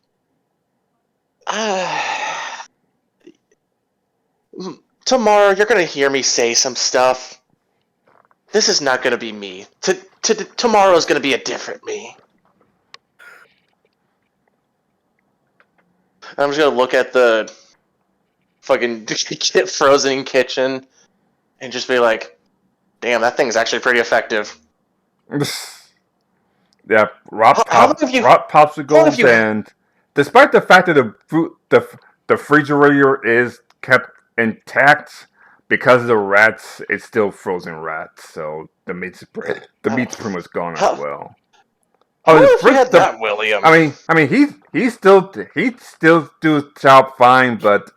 tomorrow you're gonna hear me say some stuff. This is not gonna be me. Tomorrow's gonna be a different me. I'm just gonna look at the fucking frozen kitchen and just be like, damn, that thing's actually pretty effective. Yeah, rot popsicles, and despite the fact that the refrigerator is kept intact, because of the rats, it's still frozen rats, so the meat's pretty much gone as well. That, William. I mean, he still do job fine, but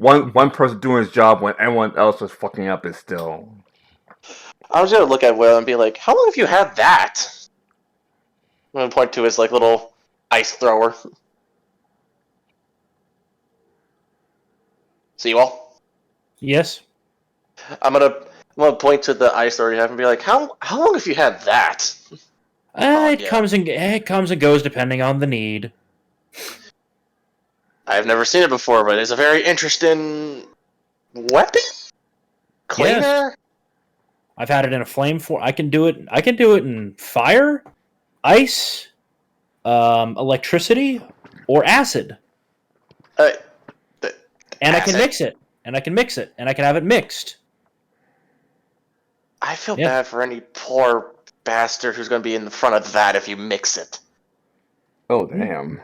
one person doing his job when everyone else was fucking up is still. I was gonna look at Will and be like, "How long have you had that?" I'm gonna point to his like little ice thrower. See you all. Yes. I'm gonna point to the ice thrower you have and be like, "How long have you had that?" It comes and goes depending on the need. I've never seen it before, but it's a very interesting weapon. Cleaner. Yes. I've had it in a flame form. I can do it in fire, ice, electricity, or acid. And acid. I can mix it. And I can have it mixed. I feel bad for any poor bastard who's going to be in the front of that if you mix it. Oh, damn.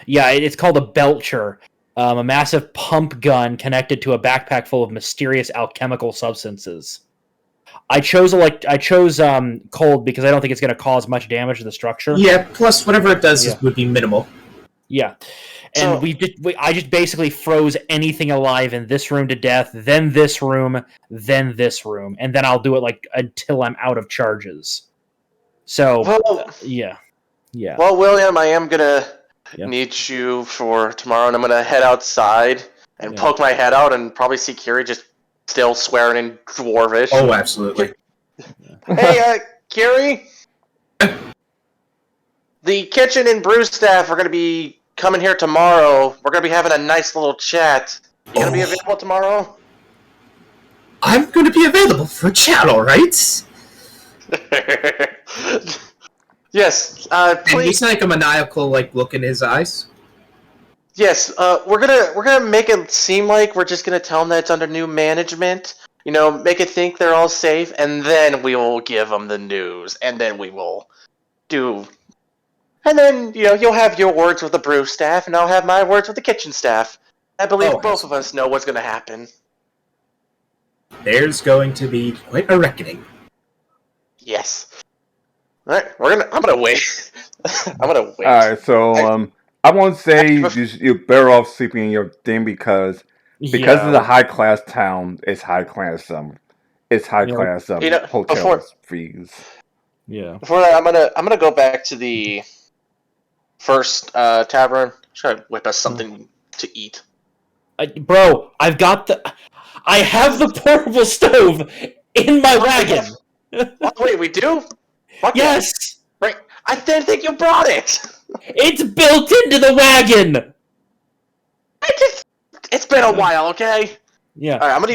Yeah, it's called a belcher. A massive pump gun connected to a backpack full of mysterious alchemical substances. I chose cold because I don't think it's going to cause much damage to the structure. Yeah, plus whatever it does would be minimal. Yeah. And I just basically froze anything alive in this room to death, then this room, and then I'll do it until I'm out of charges. So, yeah. Well, William, I am gonna need you for tomorrow, and I'm gonna head outside and poke my head out and probably see Kiri just still swearing in Dwarvish. Oh, absolutely. Hey, Kiri, the kitchen and brew staff are gonna be coming here tomorrow. We're gonna be having a nice little chat. You gonna be available tomorrow? I'm gonna be available for a chat, all right? Yes, please. And he's like a maniacal look in his eyes. Yes, we're gonna make it seem like we're just gonna tell them that it's under new management. You know, make it think they're all safe, and then we will give them the news, and then we will do. And then, you'll have your words with the brew staff, and I'll have my words with the kitchen staff. I believe both of us know what's going to happen. There's going to be quite a reckoning. Yes. All right, I'm gonna wait. I'm gonna wait. All right, so I won't say you're better off sleeping in your thing because it's a high class town. It's high class hotel fees. Yeah. Before that, I'm gonna go back to the first tavern. Try to whip us something to eat. Bro, I have the portable stove in my wagon. Oh, wait, we do? What? Yes. Right. I didn't think you brought it. It's built into the wagon. It's been a while, okay? Yeah. All right, I'm gonna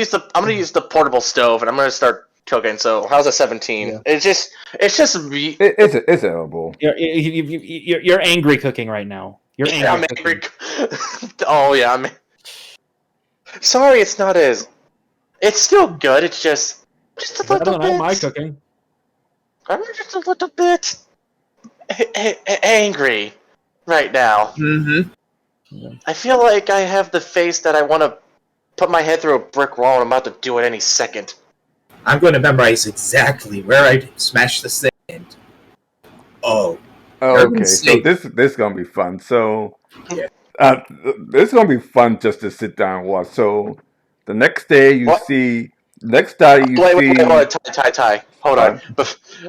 use the portable stove, and I'm gonna start cooking. So how's a 17? Yeah. It's just it's edible. You're angry cooking right now. You're angry. I'm angry. Oh yeah, sorry, it's not as. It's still good. It's just a little bit. My cooking. I'm just a little bit angry right now. Mm-hmm. Yeah. I feel like I have the face that I want to put my head through a brick wall, and I'm about to do it any second. I'm going to memorize exactly where I smashed this thing. And okay. So this is gonna be fun. So this is gonna be fun just to sit down and watch. So the next day you see. Next day you see. Wait, hold on, Ty. Hold on.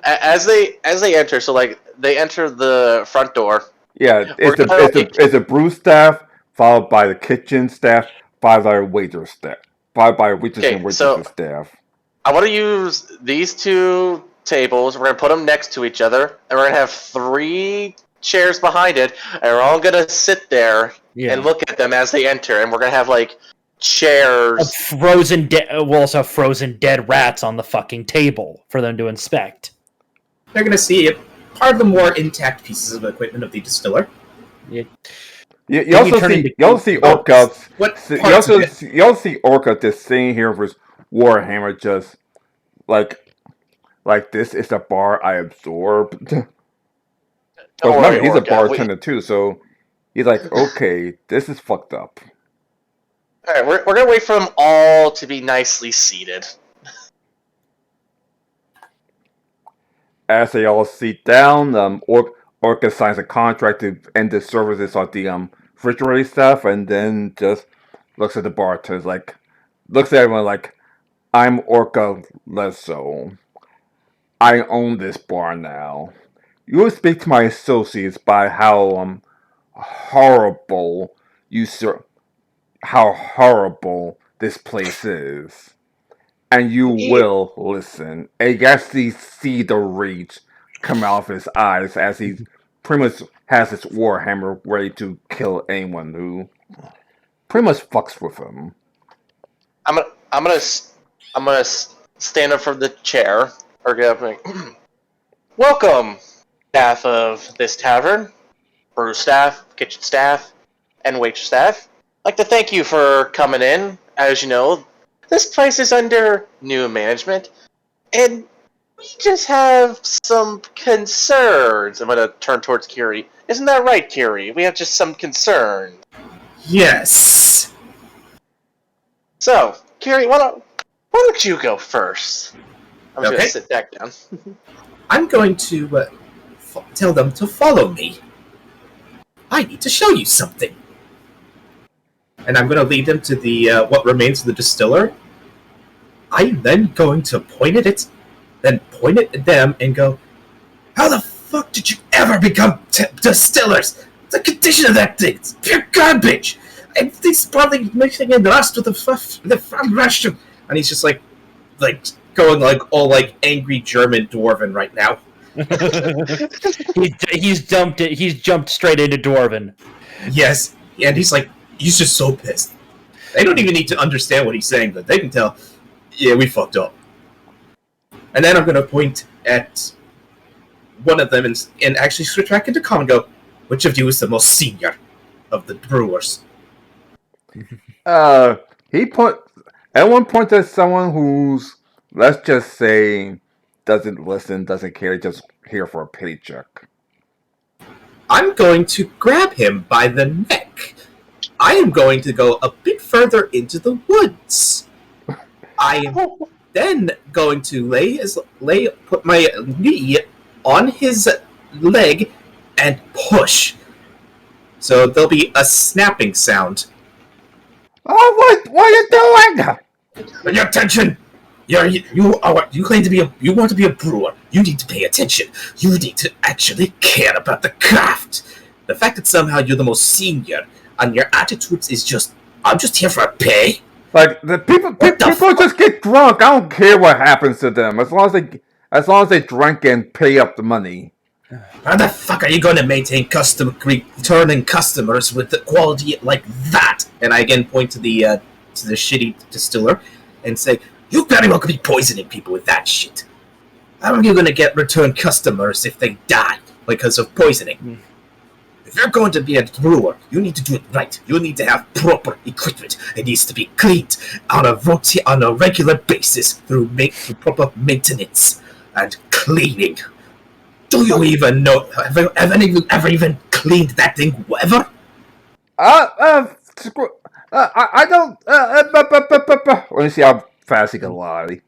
As they enter, so they enter the front door. Yeah, it's a brew staff followed by the kitchen staff, followed by waitress staff, followed by waitress and waitress staff. I want to use these two tables. We're gonna put them next to each other, and we're gonna have 3 chairs behind it, and we're all gonna sit there and look at them as they enter, and we're gonna have chairs. We'll also have frozen dead rats on the fucking table for them to inspect. They're gonna see part of the more intact pieces of equipment of the distiller. Yeah. You also see Orca. You also see Orca just sitting here with Warhammer, just like this is a bar I absorbed. Well, he's a bartender too, so he's like, okay, this is fucked up. All right, we're gonna wait for them all to be nicely seated. As they all sit down, Orca signs a contract to end the services on the refrigerator stuff, and then just looks at the bartenders looks at everyone like, I'm Orca Leso. I own this bar now. You will speak to my associates by how horrible how horrible this place is. And you will listen. And you actually see the rage come out of his eyes as he pretty much has his warhammer ready to kill anyone who pretty much fucks with him. I'm gonna stand up from the chair or get up and welcome, staff of this tavern, brew staff, kitchen staff, and waitress staff. I'd like to thank you for coming in. As you know, this place is under new management, and we just have some concerns. I'm gonna turn towards Kiri. Isn't that right, Kiri? We have just some concerns. Yes. So, Kiri, why don't you go first? I'm just gonna sit back down. I'm going to tell them to follow me. I need to show you something. And I'm going to lead them to the what remains of the distiller. I'm then going to point at it, then point it at them and go, how the fuck did you ever become distillers? The condition of that thing, it's pure garbage. And it's probably mixing in rust with the front Russian. And he's just like going all angry German dwarven right now. He's jumped straight into Dwarven. Yes, and he's just so pissed. They don't even need to understand what he's saying, but they can tell, yeah, we fucked up. And then I'm going to point at one of them and actually switch back into common and go, which of you is the most senior of the brewers? Everyone points at someone who's, let's just say, doesn't listen, doesn't care, just here for a paycheck. I'm going to grab him by the neck. I am going to go a bit further into the woods. I am then going to put my knee on his leg and push. So there'll be a snapping sound. Oh, what are you doing? Your attention! You claim to be you want to be a brewer. You need to pay attention. You need to actually care about the craft. The fact that somehow you're the most senior and your attitudes is just, I'm just here for a pay. Like the people just get drunk. I don't care what happens to them as long as they drink and pay up the money. How the fuck are you going to maintain returning customers with the quality like that? And I again point to the shitty distiller and say, you very well could be poisoning people with that shit. How are you going to get return customers if they die because of poisoning? If you're going to be a brewer, you need to do it right. You need to have proper equipment. It needs to be cleaned on a regular basis through proper maintenance and cleaning. Do you even know? Have ever even cleaned that thing ever? I don't. Let me see how fast he can lie.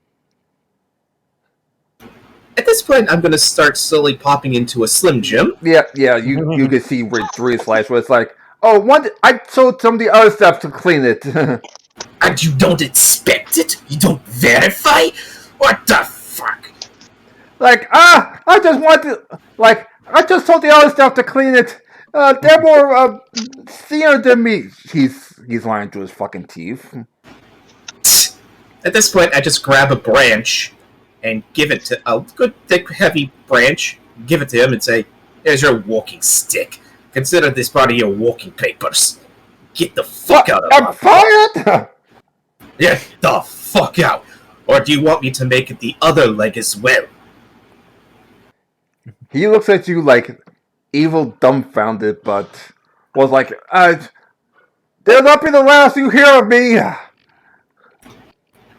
At this point, I'm going to start slowly popping into a Slim Jim. Yeah. You can see three slides where it's like, I told some of the other stuff to clean it. And you don't inspect it? You don't verify? What the fuck? I just told the other stuff to clean it. They're more senior than me. He's lying through his fucking teeth. At this point, I just grab a branch and give it to a good, thick, heavy branch. Give it to him and say, "Here's your walking stick. Consider this part of your walking papers. Get the fuck out of here." I'm fired. Get the fuck out. Or do you want me to make it the other leg as well? He looks at you like evil, dumbfounded, but was like, "There'll not be the last you hear of me."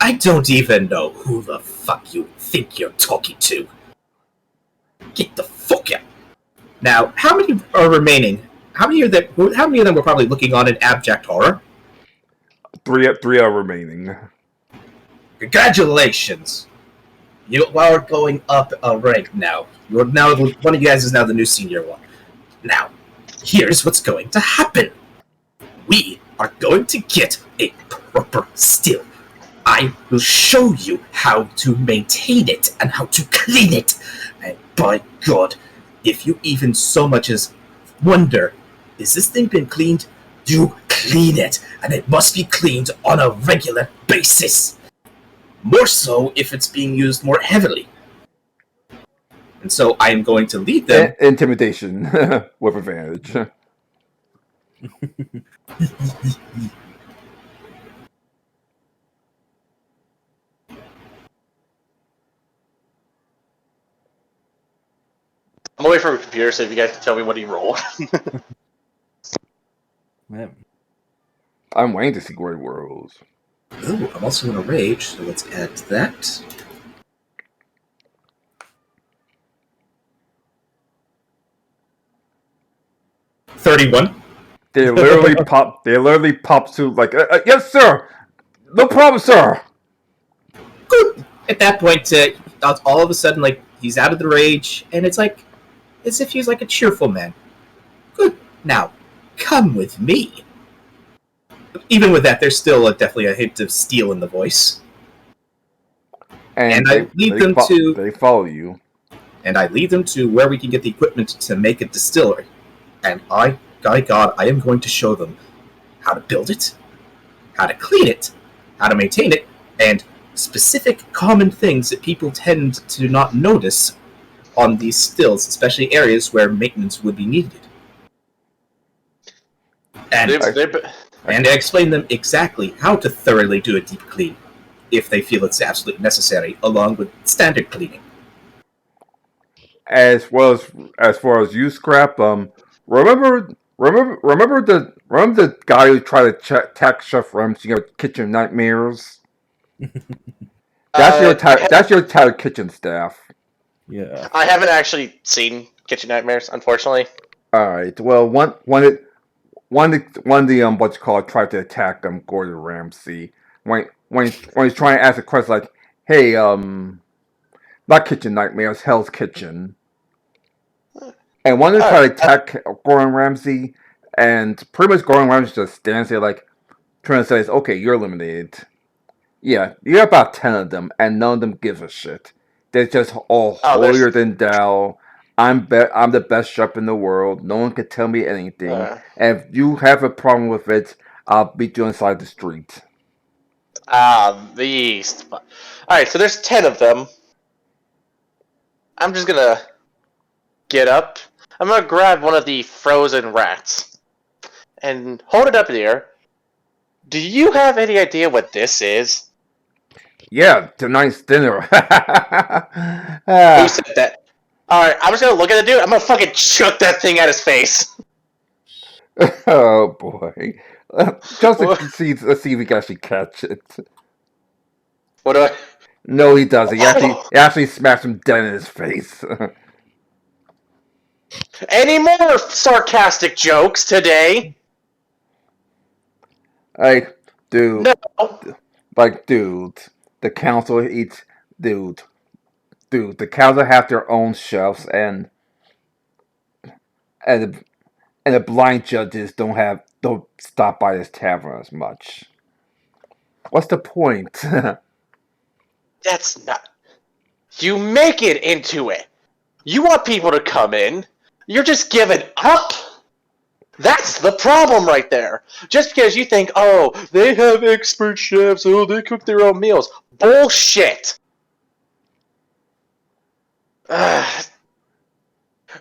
I don't even know who the fuck you think you're talking to. Get the fuck out. Now, how many are remaining? How many of them were probably looking on in abject horror? Three are remaining. Congratulations. You are going up a rank now. You're now one of you guys is now the new senior one. Now, here's what's going to happen. We are going to get a proper still. I will show you how to maintain it and how to clean it. And by God, if you even so much as wonder, is this thing been cleaned? You clean it, and it must be cleaned on a regular basis. More so if it's being used more heavily. And so I am going to lead them. Intimidation with advantage. I'm away from a computer, so if you guys can tell me what he rolled. Yeah. I'm waiting to see where he rolls. Oh, I'm also in a rage, so let's add that. $31. They literally pop. They literally pop to like, yes, sir. No problem, sir. Good. At that point, all of a sudden, like, he's out of the rage, and it's like as if he's like a cheerful man. Good. Now, come with me. Even with that, there's still definitely a hint of steel in the voice. And I lead them to. They follow you. And I lead them to where we can get the equipment to make a distillery. And by God, I am going to show them how to build it, how to clean it, how to maintain it, and specific common things that people tend to not notice on these stills, especially areas where maintenance would be needed. And I explain them exactly how to thoroughly do a deep clean, if they feel it's absolutely necessary, along with standard cleaning. As far as you, Scrap, remember the guy who tried to attack Chef Ramsay with kitchen nightmares? That's your entire kitchen staff. Yeah. I haven't actually seen Kitchen Nightmares, unfortunately. All right. Well, one of the what's called tried to attack Gordon Ramsay when he's trying to ask a question like, "Hey, not Kitchen Nightmares, Hell's Kitchen." And one of them tried to attack Gordon Ramsay, and pretty much Gordon Ramsay just stands there like, trying to say, "Okay, you're eliminated." Yeah, you have about 10 of them, and none of them give a shit. They're just all holier than thou. I'm the best chef in the world. No one can tell me anything. And if you have a problem with it, I'll beat you inside the street. These. Alright, so there's 10 of them. I'm just gonna get up. I'm gonna grab one of the frozen rats and hold it up in the air. Do you have any idea what this is? Yeah, tonight's dinner. Who said that? Alright, I'm just gonna look at the dude. I'm gonna fucking chuck that thing at his face. Oh boy. Just to see, let's see if we can actually catch it. What do I? No, he doesn't. He actually smashed him dead in his face. Any more sarcastic jokes today? Like, dude. No. Like, dude. The council eats. Dude. The council have their own chefs, and the blind judges don't stop by this tavern as much. What's the point? That's not. You make it into it. You want people to come in. You're just giving up. That's the problem right there. Just because you think, oh, they have expert chefs, oh, they cook their own meals. Bullshit.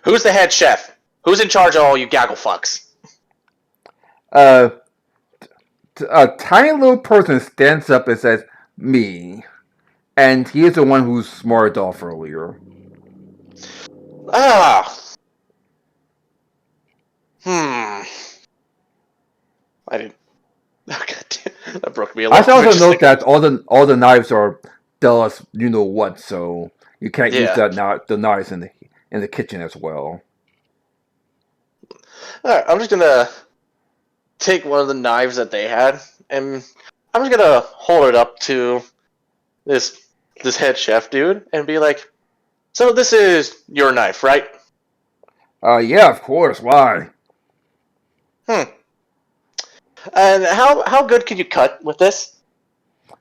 Who's the head chef? Who's in charge of all you gaggle fucks? A tiny little person stands up and says, "Me." And he is the one who smarted off earlier. I didn't. Oh, God damn. That broke me a I little. should also note that all the knives are Dallas, you know what, so you can't use the knives in the kitchen as well. Alright, I'm just gonna take one of the knives that they had, and I'm just gonna hold it up to this head chef dude and be like, "So this is your knife, right?" Yeah, of course. Why? And how good can you cut with this?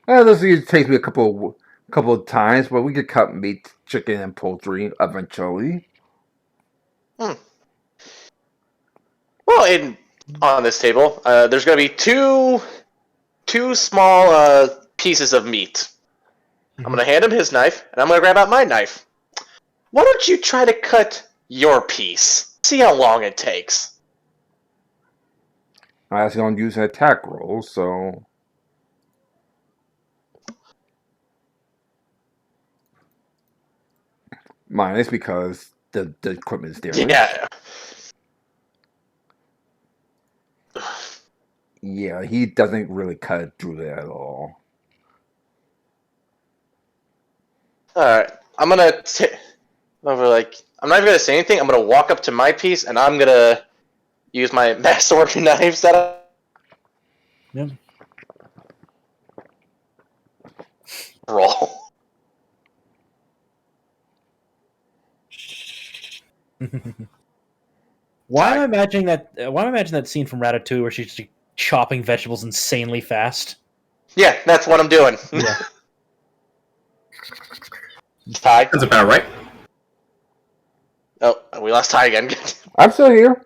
This usually takes me a couple of times, but we could cut meat, chicken, and poultry eventually. Well, on this table, there's going to be two small pieces of meat. I'm going to hand him his knife, and I'm going to grab out my knife. Why don't you try to cut your piece? See how long it takes. I was going to use an attack roll, so... Minus because the equipment is damaged. Yeah. Yeah, he doesn't really cut through that at all. Alright. I'm not even gonna say anything. I'm gonna walk up to my piece and I'm gonna use my master knives that I roll. Why am I imagining that scene from Ratatouille where she's just chopping vegetables insanely fast? Yeah, that's what I'm doing. Yeah. Ty. That's about right. Oh, we lost Ty again. I'm still here.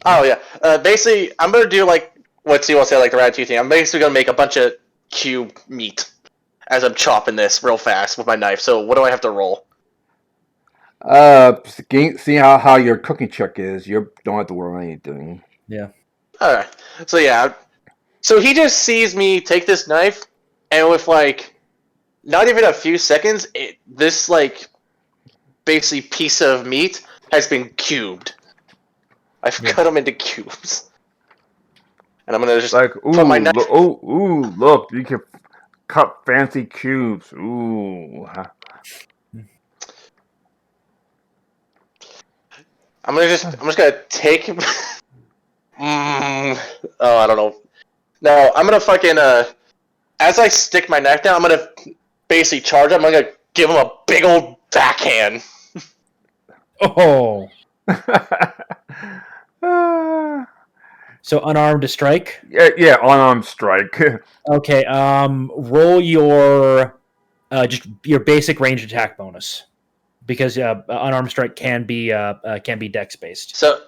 Oh yeah. Basically, I'm gonna do like what Steve will say, like the Ratatouille thing. I'm basically gonna make a bunch of cube meat as I'm chopping this real fast with my knife. So what do I have to roll? See how your cooking check is. You don't have to worry about anything. Yeah. Alright. So yeah. So he just sees me take this knife, and with like not even a few seconds, this like basically piece of meat has been cubed. I've cut them into cubes, and I'm gonna just Like, put my knife. Look, you can cut fancy cubes. Ooh. I'm just gonna take. I don't know. No, I'm gonna fucking as I stick my knife down, I'm gonna basically charge him. I'm gonna give him a big old backhand. Oh. So unarmed to strike? Yeah, unarmed strike. Okay, roll your just your basic range attack bonus. Because unarmed strike can be dex based. So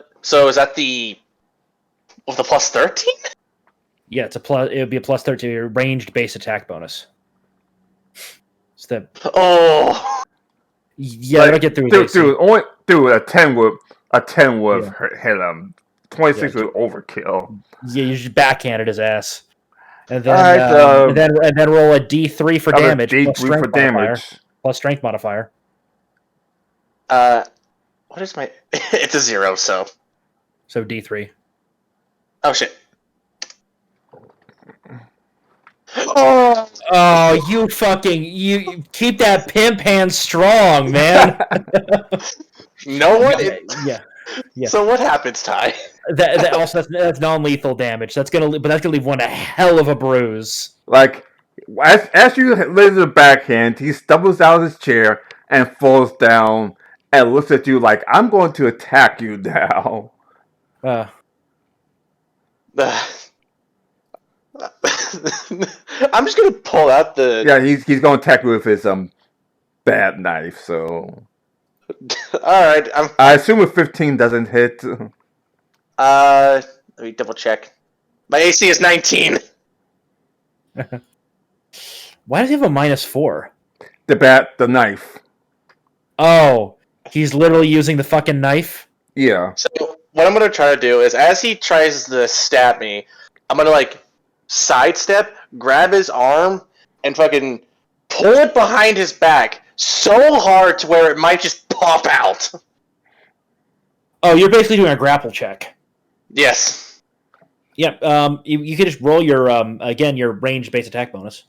is that the plus 13? Yeah, it would be a plus 13 your ranged base attack bonus. So that Oh. Yeah, that'll get through his AC. A 10 would hit him. 26 Yeah. was overkill. Yeah, you just backhanded his ass. And then, Alright, and then roll a D3 for damage. D3 plus strength for damage. Plus strength modifier. What is my? It's a 0, so. So D3. Oh shit. Oh, you keep that pimp hand strong, man. No one. Yeah. So what happens, Ty? That also that's non-lethal damage. That's gonna leave one a hell of a bruise. Like, as you laser the backhand, he stumbles out of his chair and falls down and looks at you like, I'm going to attack you now. I'm just gonna pull out the. Yeah, he's going to attack you with his bad knife. So, all right. I assume a 15 doesn't hit. Let me double check. My AC is 19. Why does he have a -4? The knife. Oh, he's literally using the fucking knife? Yeah. So what I'm gonna try to do is, as he tries to stab me, I'm gonna like sidestep, grab his arm, and fucking pull it behind his back so hard to where it might just pop out. Oh, you're basically doing a grapple check. Yes. Yeah. You could just roll your again your ranged base attack bonus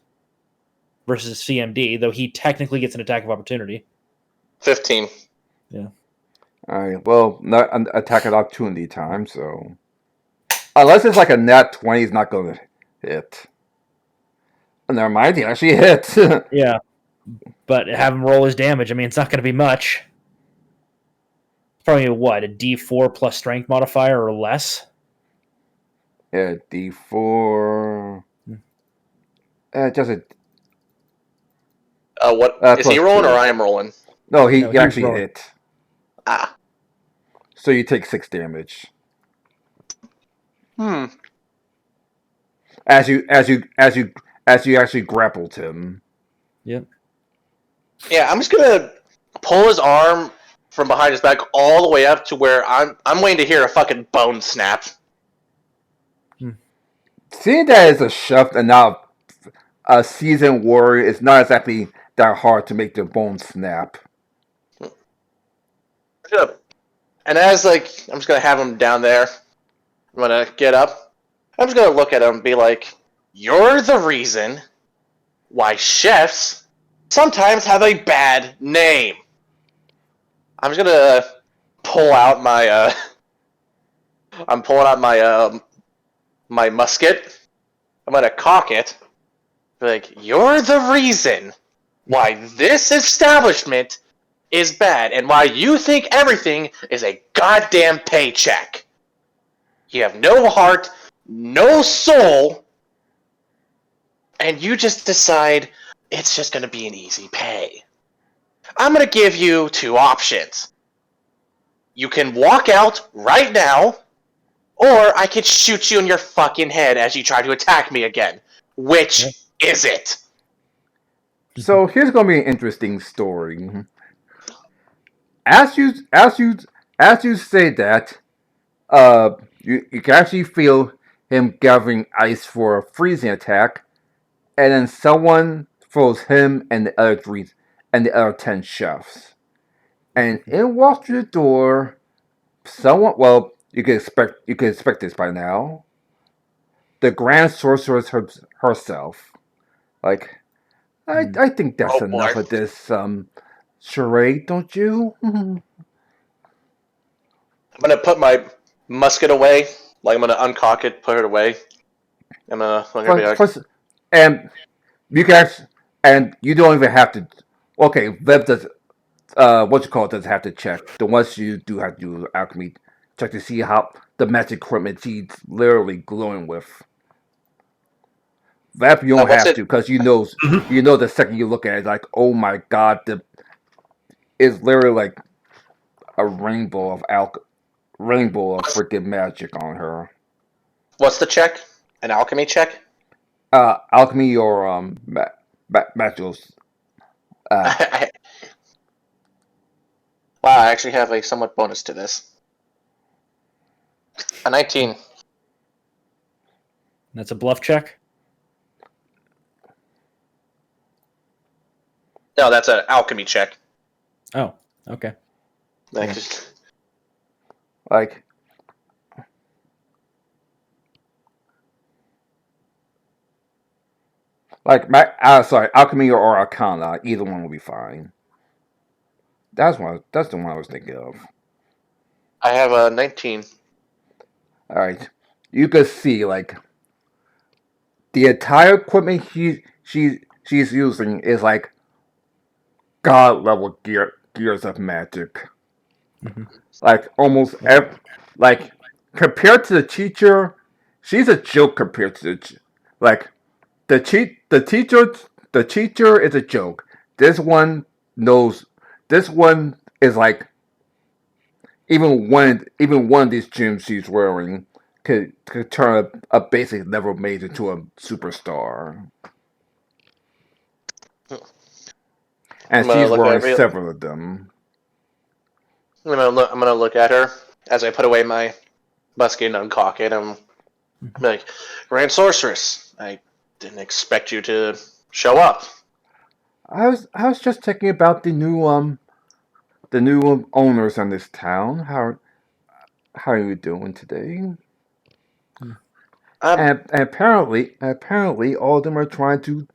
versus CMD, though he technically gets an attack of opportunity. 15. Yeah. All right. Well, not an attack of opportunity time. So, unless it's like a nat 20, he's not going to hit. Never mind, he actually hit. Yeah. But have him roll his damage. I mean, it's not going to be much. Probably what, a D4 plus strength modifier or less? D4. Just a What is he plus rolling 2. or I am rolling? No, he No, he's actually rolling. hit. Ah. So you take 6 damage Hmm. as you actually grappled him. Yep. Yeah, I'm just gonna pull his arm from behind his back all the way up to where I'm waiting to hear a fucking bone snap. Seeing that it's a chef and not a seasoned warrior, it's not exactly that hard to make the bone snap. And as I'm just gonna have him down there. I'm gonna get up. I'm just gonna look at him and be like, "You're the reason why chefs sometimes have a bad name." I'm just gonna pull out my I'm pulling out my musket. I'm gonna cock it. Be like, "You're the reason why this establishment is bad and why you think everything is a goddamn paycheck. You have no heart, no soul, and you just decide it's just going to be an easy pay. I'm going to give you 2 options. You can walk out right now, or I could shoot you in your fucking head as you try to attack me again. Which is it?" So here's gonna be an interesting story. As you say that, you can actually feel him gathering ice for a freezing attack, and then someone throws him and the other 10 chefs. And in walks through the door someone. Well, you can expect this by now. The Grand Sorceress herself. Like, I think that's Oh boy. enough of this charade, don't you? I'm going to put my musket away. I'm going to uncock it, put it away. I'm going to be like, First, and you can actually, and you don't even have to. Okay, Web does. What you call it doesn't have to check. The ones you do have to do alchemy check to see how the magic equipment he's literally glowing with. Vap, you don't what's have it? to because you know the second you look at it, like, oh my god, it's literally like a rainbow of freaking magic on her. What's the check? An alchemy check? Alchemy or magics. Wow, I actually have a somewhat bonus to this. A 19. That's a bluff check. No, that's an alchemy check. Oh, okay. Yeah. Like, sorry, alchemy or arcana, either one will be fine. That's the one I was thinking of. I have a 19. All right, you could see like the entire equipment she's using is like god level gears of magic. Mhm. Like almost like compared to the teacher, she's a joke compared to like the teacher is a joke. This one knows. This one is like even one of these gems she's wearing could turn a basic level mage into a superstar. And I'm gonna she's look wearing at several of them. I'm gonna look at her as I put away my musket and uncock it. I'm like, Grand Sorceress, I didn't expect you to show up. I was just thinking about the new owners in this town. How are you doing today? And apparently all of them are trying to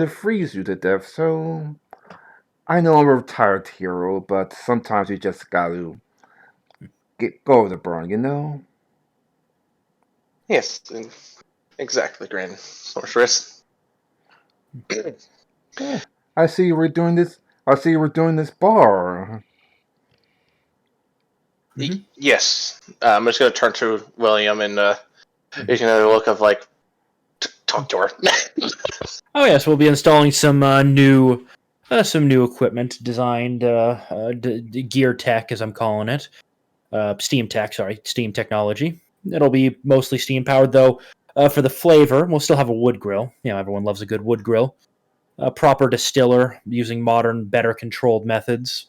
freeze you to death. So I know I'm a retired hero, but sometimes you just got to go over the burn, you know. Yes, exactly, Grand Sorceress. Yeah, I see we're doing this. I see we're doing this bar. Mhm. Yes, I'm just gonna turn to William and He's gonna look of like, talk to her. Oh yes, we'll be installing some new equipment designed gear tech, as I'm calling it. Steam tech, sorry, Steam technology. It'll be mostly steam powered, though. For the flavor, we'll still have a wood grill. You know, everyone loves a good wood grill. A proper distiller using modern, better controlled methods,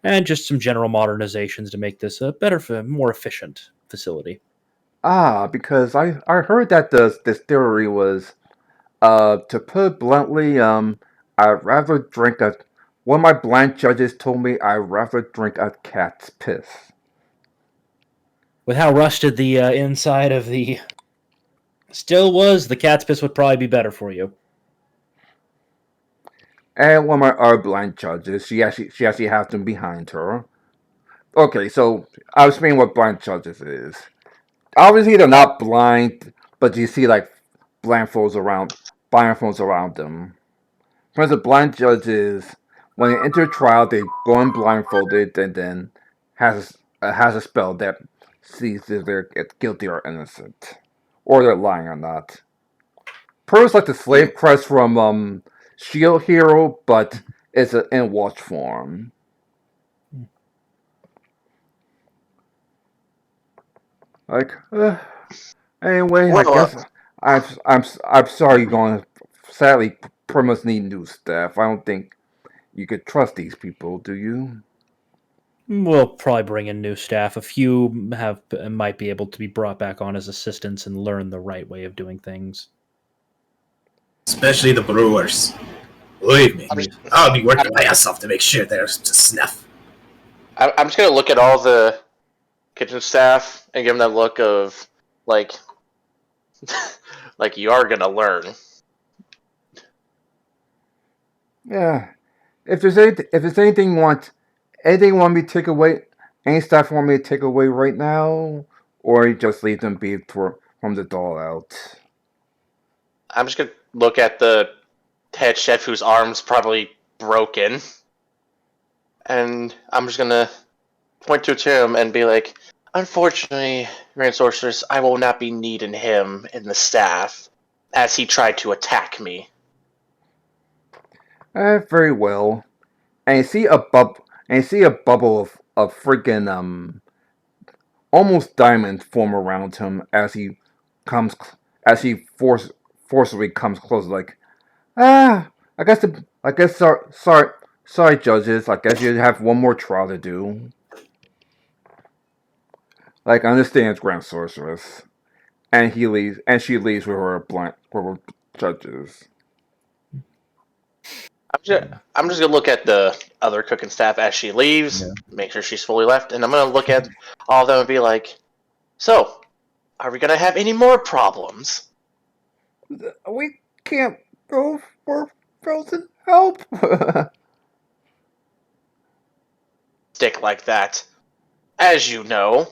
and just some general modernizations to make this a better, more efficient facility. Because I heard that the distillery was, to put it bluntly, I'd rather drink a. One of my blind judges told me I'd rather drink a cat's piss. With how rusted the inside of the still was, the cat's piss would probably be better for you. And one of my other blind judges, she actually has them behind her. Okay, so I'll explain what blind judges is. Obviously, they're not blind, but you see like blindfolds around them. For instance, blind judges, when they enter a trial, they go in blindfolded and then has a spell that sees if they're guilty or innocent, or they're lying or not. Pretty like the slave crest from Shield Hero, but it's in watch form. Like, anyway, I Well, guess I'm sorry you're going to sadly pretty much need new staff. I don't think you could trust these people, do you? We'll probably bring in new staff. A few might be able to be brought back on as assistants and learn the right way of doing things. Especially the brewers. Believe me, I'm just, I'll be working my ass off to make sure they're to snuff. I'm just gonna look at all the kitchen staff and give them that look of like, like you are gonna learn. Yeah. If there's anything you want me to take away, any staff you want me to take away right now, or you just leave them be from the doll out. I'm just gonna look at the head chef whose arm's probably broken, and I'm just gonna point to him and be like, "Unfortunately, Grand Sorceress, I will not be needing him in the staff, as he tried to attack me." Very well. And you see a bubble of freaking almost diamond form around him as he comes as he forcibly comes close. Like, I guess sorry judges. I guess you have one more trial to do. Like, I understand, Grand Sorceress, and she leaves with her judges. I'm just gonna look at the other cooking staff as she leaves, make sure she's fully left, and I'm gonna look at all of them and be like, "So, are we gonna have any more problems?" We can't go for frozen help. Stick like that. As you know,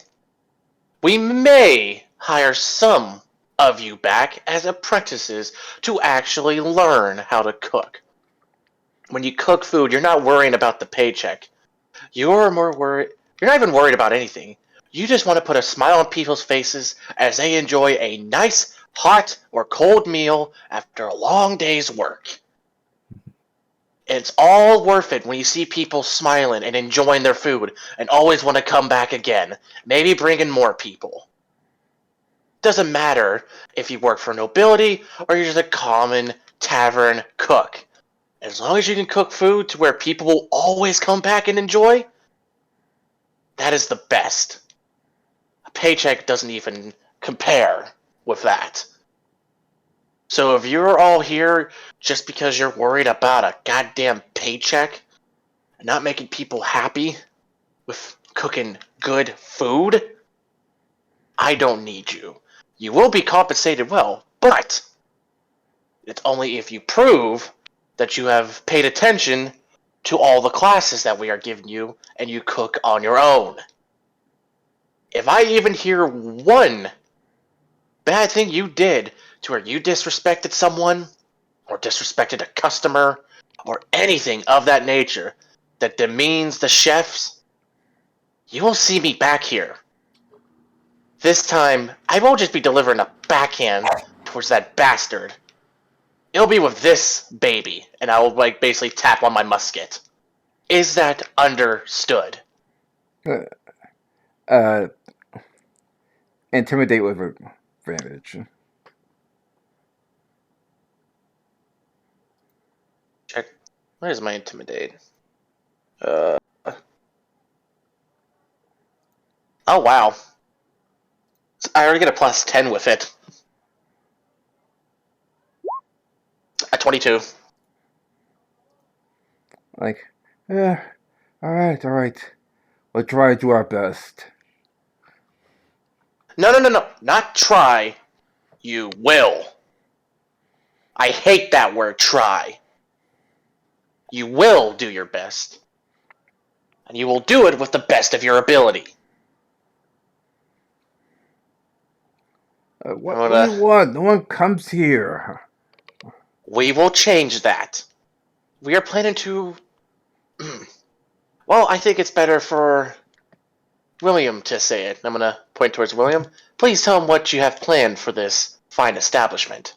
we may hire some of you back as apprentices to actually learn how to cook. When you cook food, you're not worrying about the paycheck. You're more worried. You're not even worried about anything. You just want to put a smile on people's faces as they enjoy a nice, hot, or cold meal after a long day's work. It's all worth it when you see people smiling and enjoying their food and always want to come back again. Maybe bring in more people. Doesn't matter if you work for nobility or you're just a common tavern cook. As long as you can cook food to where people will always come back and enjoy, that is the best. A paycheck doesn't even compare with that. So if you're all here just because you're worried about a goddamn paycheck and not making people happy with cooking good food, I don't need you. You will be compensated well, but it's only if you prove that you have paid attention to all the classes that we are giving you and you cook on your own. If I even hear one bad thing you did to where you disrespected someone or disrespected a customer or anything of that nature that demeans the chefs, you will see me back here. this time I won't just be delivering a backhand towards that bastard. It'll be with this baby, and I will basically tap on my musket. Is that understood? Uh, intimidate with advantage. Check. Where's my intimidate? Oh wow. I already get a plus 10 with it. A 22. Like, all right. We'll try to do our best. No. Not try. You will. I hate that word, try. You will do your best. And you will do it with the best of your ability. What do you want? No one comes here. We will change that. We are planning to... Well, I think it's better for William to say it. I'm going to point towards William. Please tell him what you have planned for this fine establishment.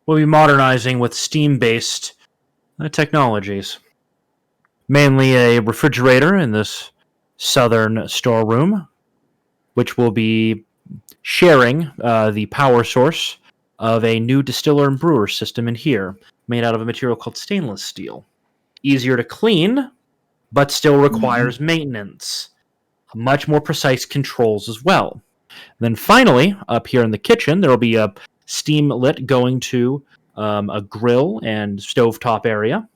We'll be modernizing with steam-based technologies. Mainly a refrigerator in this southern storeroom, which will be sharing the power source of a new distiller and brewer system in here, made out of a material called stainless steel. Easier to clean, but still requires maintenance. Much more precise controls as well. Then finally, up here in the kitchen, there will be a steam lit going to a grill and stovetop area,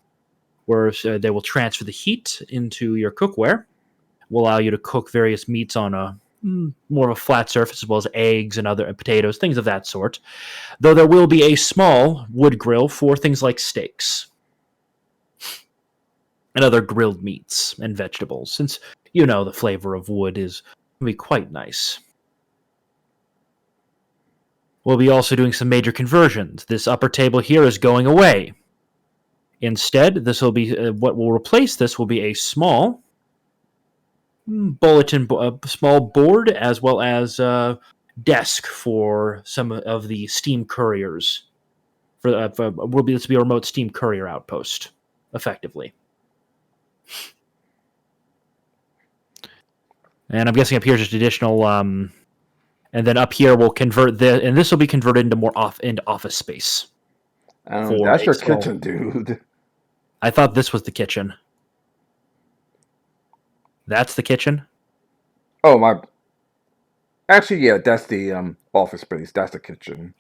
where they will transfer the heat into your cookware. Will allow you to cook various meats on a more of a flat surface, as well as eggs and other potatoes, things of that sort. Though there will be a small wood grill for things like steaks and other grilled meats and vegetables, since you know the flavor of wood is going to be quite nice. We'll be also doing some major conversions. This upper table here is going away. Instead, this will be what will replace this will be a small small board, as well as desk for some of the steam couriers. Will be this will be a remote steam courier outpost, effectively. And I'm guessing up here is just additional. And then up here we'll convert this, and this will be converted into into office space. That's your kitchen, dude. I thought this was the kitchen. That's the kitchen? Oh, my... Actually, yeah, that's the office space. That's the kitchen.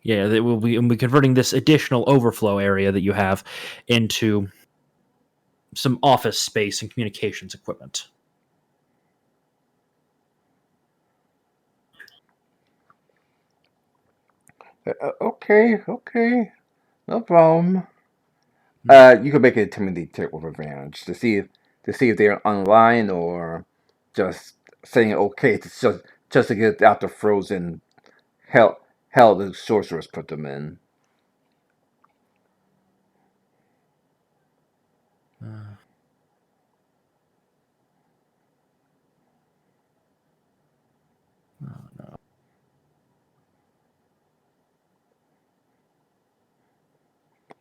Yeah, we'll be converting this additional overflow area that you have into some office space and communications equipment. Okay. No problem. You can make an intimidate check with advantage to see if they're online or just saying okay to just to get out the frozen hell the sorcerers put them in.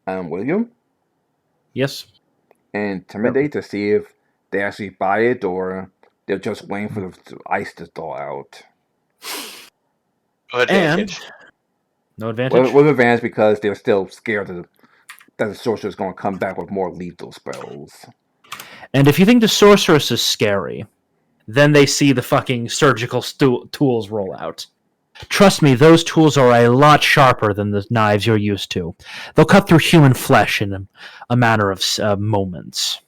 William? Yes? Intimidate to see if they actually buy it or they're just waiting for the ice to thaw out. No advantage. And no advantage? With advantage because they're still scared that the sorcerer's going to come back with more lethal spells. And if you think the sorceress is scary, then they see the fucking surgical tools roll out. Trust me, those tools are a lot sharper than the knives you're used to. They'll cut through human flesh in a matter of moments.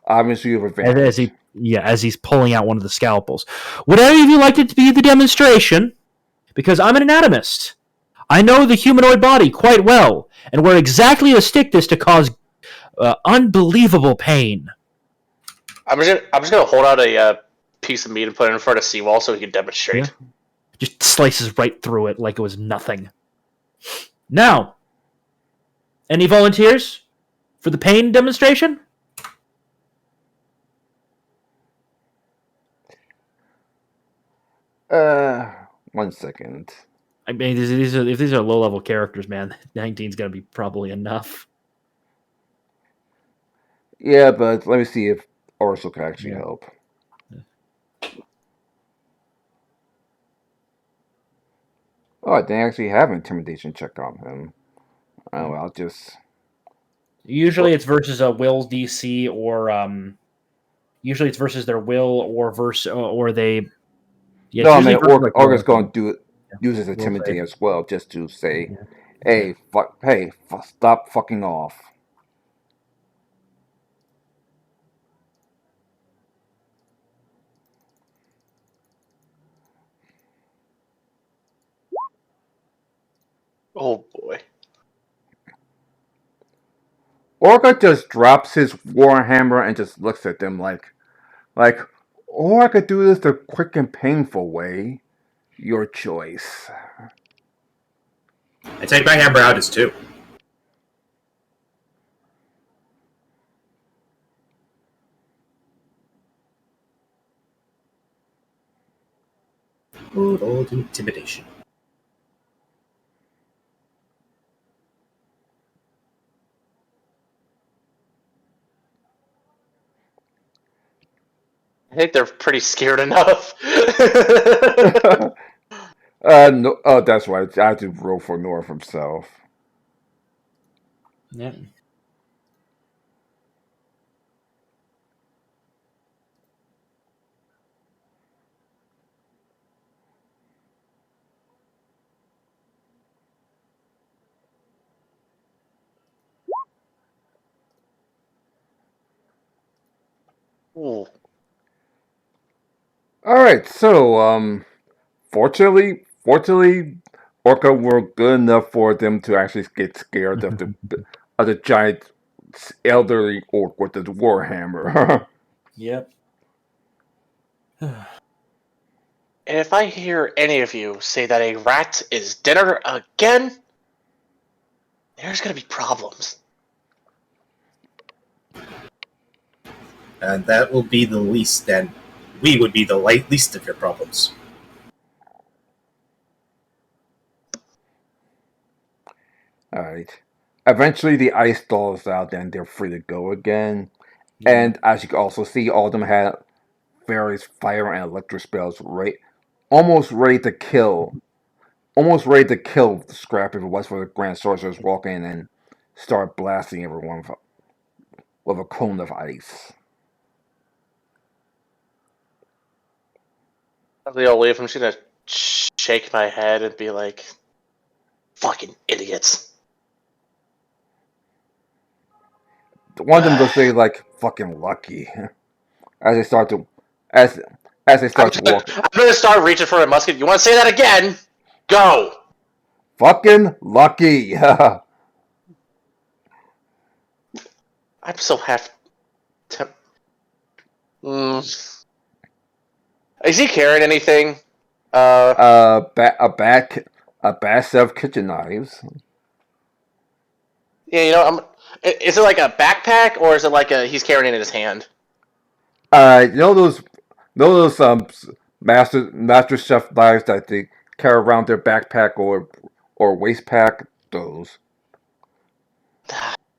Obviously, you have advantage. As he's pulling out one of the scalpels. Would any of you like it to be the demonstration? Because I'm an anatomist. I know the humanoid body quite well, and where exactly to stick this to cause unbelievable pain. I'm just gonna hold out a piece of meat and put it in front of Seawall so he can demonstrate. Yeah. Just slices right through it like it was nothing. Now, any volunteers for the pain demonstration? 1 second. I mean, if these are low level characters, man, 19's gonna be probably enough. Yeah, but let me see if Orso can actually help. Oh, I didn't actually have an intimidation check on him. Oh, I'll just. Usually it's versus a will DC or usually it's versus their will or or they. Yeah, No, I usually mean, versus, like, will Orga's or going something. to use his Will intimidate save. as well, just to say, Yeah. hey, stop fucking off. Oh boy. Orga just drops his warhammer and just looks at them like, or I could do this the quick and painful way. Your choice. I take my hammer out as two. Good old intimidation. I think they're pretty scared enough. No, oh, that's right. I have to roll for North himself. Yeah. Ooh. All right, so fortunately, Orca were good enough for them to actually get scared of the giant elderly orc with the warhammer. Yep. And if I hear any of you say that a rat is dinner again, there's gonna be problems. And that will be the least, then we would be the least of your problems. All right. Eventually, the ice thaws out, and they're free to go again. And as you can also see, all of them had various fire and electric spells, almost ready to kill. Almost ready to kill the Scrap if it was for the Grand Sorcerers walk in and start blasting everyone with a cone of ice. I'll leave. I'm just gonna shake my head and be like, "Fucking idiots." One of them will say like "fucking lucky" as they start to as as they start to walk. I'm gonna start reaching for a musket. You want to say that again? Go. Fucking lucky. I'm so half. Is he carrying anything? a bat set of kitchen knives. Yeah, you know, is it like a backpack or is it like he's carrying it in his hand? You know those master chef knives that they carry around their backpack or waist pack. Those.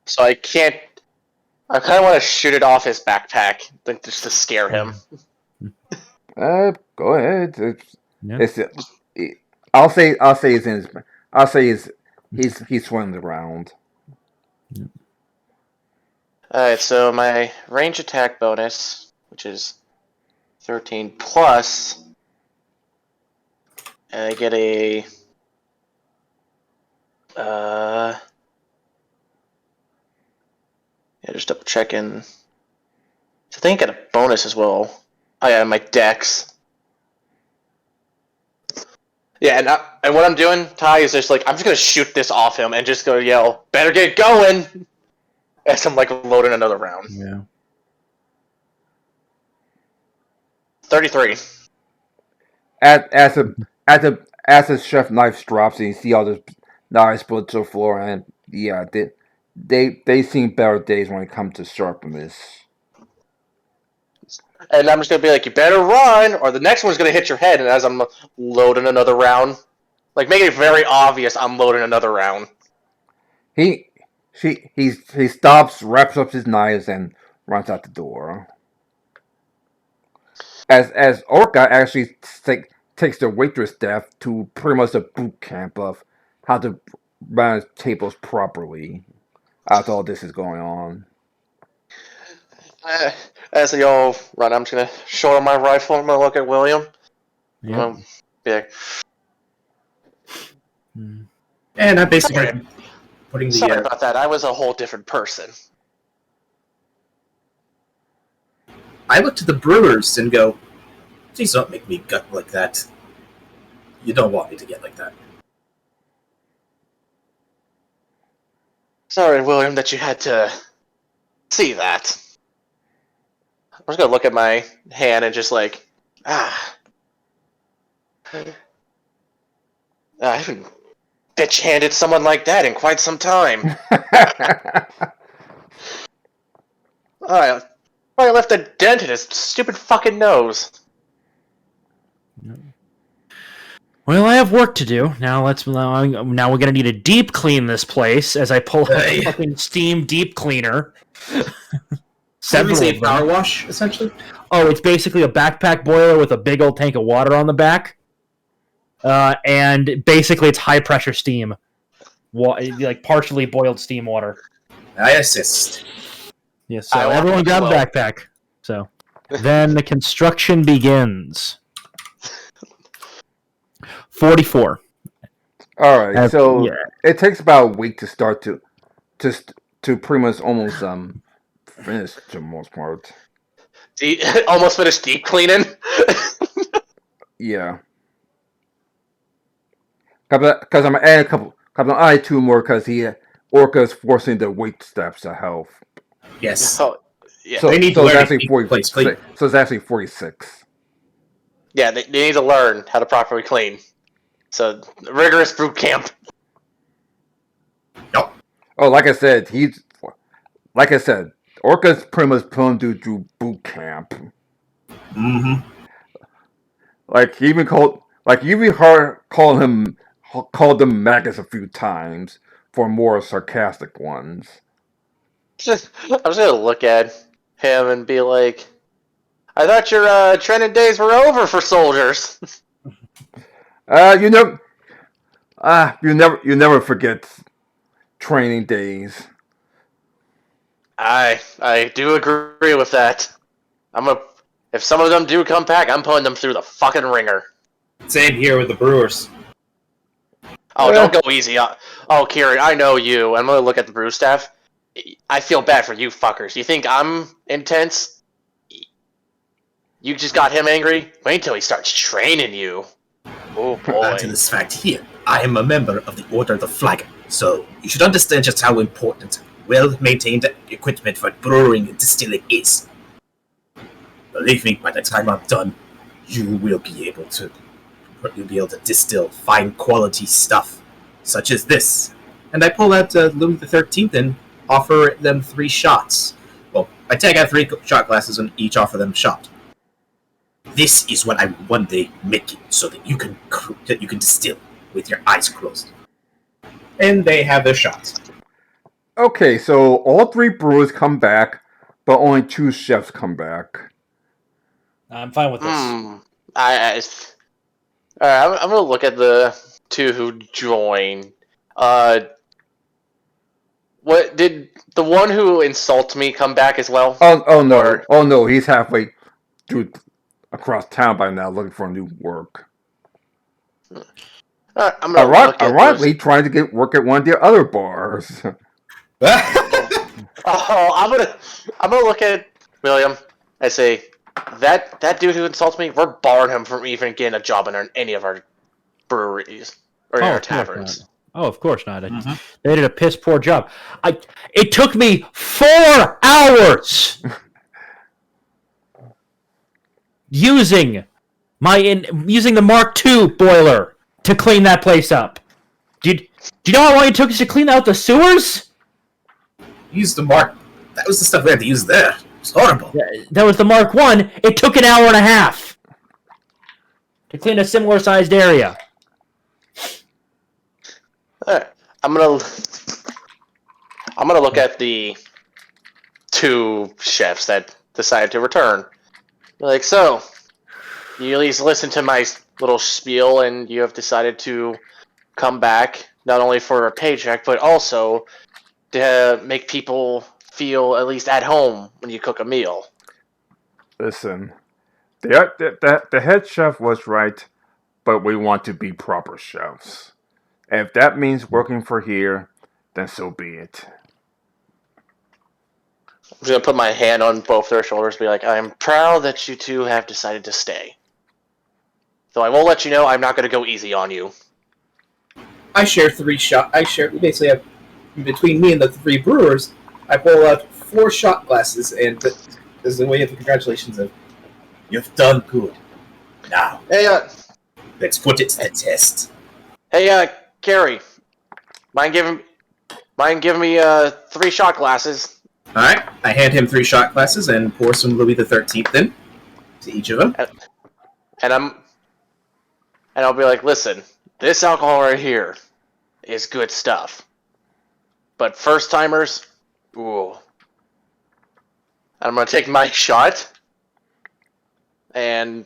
So I can't. I kind of want to shoot it off his backpack, like just to scare him. Go ahead. Yeah. I'll say it's in his. I'll say he's swimming around. Alright, so my range attack bonus, which is 13 plus, and I get a yeah, just double checking. I think I get a bonus as well. Oh yeah, my dex. Yeah, and what I'm doing, Ty, is just like I'm just gonna shoot this off him and just go yell, "Better get going!" as I'm like loading another round. Yeah. 33. As the chef knife drops and you see all the knives split to the floor, and yeah, they seen better days when it comes to sharpness. And I'm just gonna be like, you better run, or the next one's gonna hit your head. And as I'm loading another round, like make it very obvious I'm loading another round. He stops, wraps up his knives, and runs out the door. As Orca actually takes the waitress staff to pretty much a boot camp of how to manage tables properly after all this is going on. As they all run, I'm just gonna shoulder my rifle. I'm gonna look at William. Yep. Yeah. And I'm basically putting the. Sorry about that. I was a whole different person. I look to the brewers and go, please don't make me gut like that. You don't want me to get like that. Sorry, William, that you had to see that. I'm just gonna look at my hand and just like, I haven't bitch-handed someone like that in quite some time. I left a dent in his stupid fucking nose. Well, I have work to do. Now we're gonna need to deep clean this place as I pull out the fucking steam deep cleaner. Several a power wash, essentially? Oh, it's basically a backpack boiler with a big old tank of water on the back. And basically it's high pressure steam. Like partially boiled steam water. I assist. Yes, so everyone grab a backpack. So then the construction begins. 44. All right, so it takes about a week to start to pretty much almost finish to the most part. Almost finished deep cleaning. Yeah, because I'm gonna add a couple. I'm gonna add two more because Orca's forcing the wait staff to help. Yes. Oh, yeah. So they need so to it's learn actually 46. So it's actually 46. Yeah, they need to learn how to properly clean. So rigorous boot camp. Nope. Oh, like I said, Orca's pretty much pulling dude through boot camp. Mm-hmm. Like you even called them maggots a few times for more sarcastic ones. I'm just gonna look at him and be like, I thought your training days were over for soldiers. You never forget training days. I do agree with that. If some of them do come back, I'm putting them through the fucking ringer. Same here with the brewers. Oh, don't go easy. Oh, Kiri, I know you. I'm gonna look at the brew staff. I feel bad for you fuckers. You think I'm intense? You just got him angry? Wait until he starts training you. Oh boy. To this fact here, I am a member of the Order of the Flag, so you should understand just how important well-maintained equipment for brewing and distilling is. Believe me, by the time I'm done, you will be able to distill fine quality stuff, such as this. And I pull out Louis XIII and offer them 3 shots. Well, I take out 3 shot glasses and each offer them a shot. This is what I will one day make it, so that you can distill with your eyes closed. And they have their shots. Okay, so all 3 brewers come back, but only 2 chefs come back. I'm fine with this. I'm gonna look at the 2 who join. What did the one who insults me come back as well? Oh no, he's halfway across town by now looking for new work. I'm gonna look at ironically, trying to get work at one of the other bars. I'm gonna look at William. I say, that dude who insults me, we're barring him from even getting a job in any of our breweries or in our taverns. Oh, of course not. They did a piss poor job. It took me 4 hours using the Mark II boiler to clean that place up. Do you know how long it took us to clean out the sewers? Use the Mark. That was the stuff we had to use there. It's horrible. That was the Mark 1. It took an hour and a half to clean a similar sized area. Alright, I'm gonna look at the 2 chefs that decided to return. Like, so, you at least listen to my little spiel, and you have decided to come back not only for a paycheck, but also to make people feel at least at home when you cook a meal. Listen, the head chef was right, but we want to be proper chefs. And if that means working for here, then so be it. I'm just gonna put my hand on both their shoulders and be like, I'm proud that you 2 have decided to stay. So I will let you know I'm not gonna go easy on you. I share 3 shot. We basically have, between me and the 3 brewers, I pull out 4 shot glasses, and as a way of congratulations of, you've done good. Now, Hey, let's put it to the test. hey, Carrie, mind giving me 3 shot glasses? Alright, I hand him 3 shot glasses and pour some Louis the 13th in to each of them. And I'll be like, listen, this alcohol right here is good stuff. But first timers, ooh. I'm gonna take my shot, and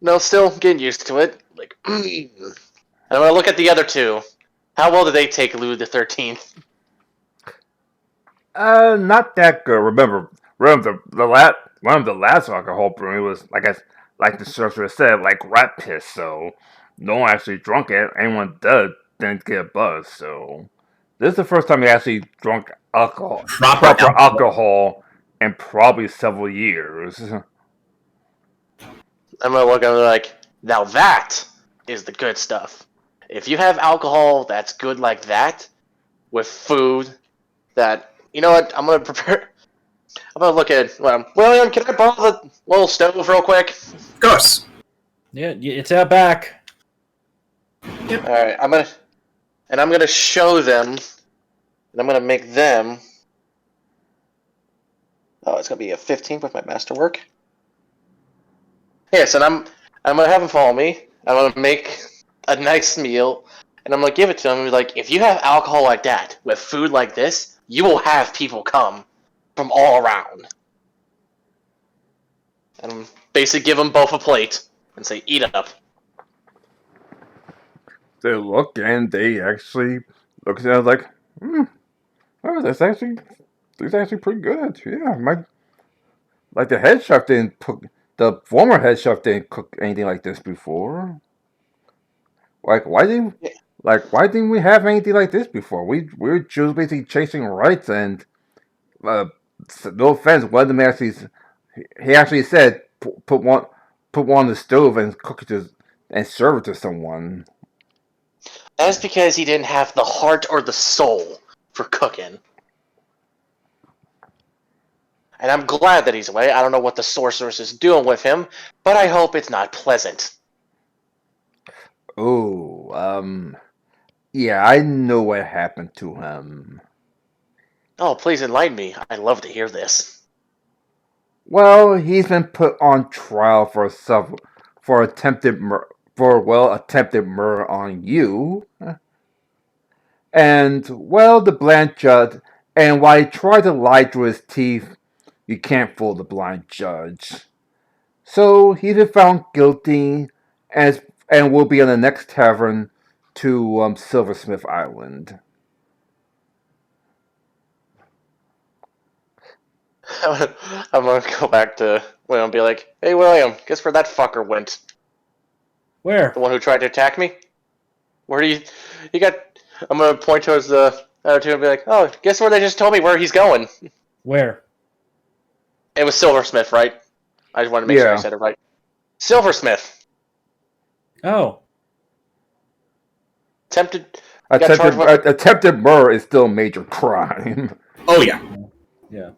no, still getting used to it. Like, and I'm gonna look at the other 2. How well did they take Louis the 13th? Not that good. Remember one of the last alcohol brewing was like the sorcerer said, like rat piss. So no one actually drunk it. Anyone did didn't get a buzz. So this is the first time we actually drunk alcohol, proper alcohol, in probably several years. I'm gonna look at it like, now that is the good stuff. If you have alcohol that's good like that, with food that, you know what, I'm gonna look at, William, can I borrow the little stove real quick? Of course. Yeah, it's out back. Yep. Alright, I'm gonna show them, and I'm gonna make them, oh, it's gonna be a 15 with my masterwork. Yes, and I'm gonna have them follow me. I'm gonna make a nice meal, and I'm gonna give it to them and be like, if you have alcohol like that, with food like this, you will have people come from all around. And basically give them both a plate and say, eat up. They look and they actually look at it like, oh, that's actually pretty good. Yeah, like the head chef the former head chef didn't cook anything like this before. Like why didn't we have anything like this before? We were just basically chasing rights and no offense, one of them he actually said put one on the stove and cook it and serve it to someone. That's because he didn't have the heart or the soul for cooking. And I'm glad that he's away. I don't know what the sorceress is doing with him, but I hope it's not pleasant. Oh, yeah, I know what happened to him. Oh, please enlighten me. I'd love to hear this. Well, he's been put on trial for attempted murder on you. And, well, the blind judge, and while he tried to lie through his teeth, you can't fool the blind judge. So he's been found guilty and will be on the next tavern to Silversmith Island. I'm gonna go back to William and be like, hey, William, guess where that fucker went? Where? The one who tried to attack me? Where do you got... I'm gonna point towards the other 2 and be like, oh, guess where they just told me where he's going? Where? It was Silversmith, right? I just wanted to make sure I said it right. Silversmith. Oh. Attempted murder is still a major crime. Oh, yeah. Yeah.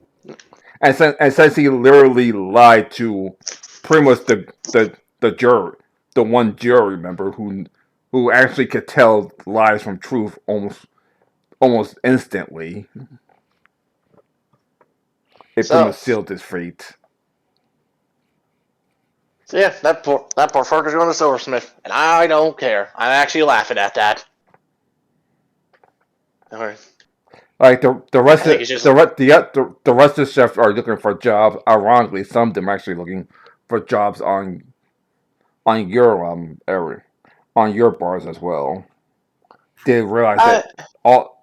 And since he literally lied to pretty much the jury, the one jury member who actually could tell lies from truth almost instantly. It pretty much sealed his fate. So yeah, that poor fucker's going to silversmith, and I don't care. I'm actually laughing at that. Alright. Like the rest I think of it's just the rest of the chefs are looking for jobs. Ironically, some of them are actually looking for jobs on your area, on your bars as well. They realize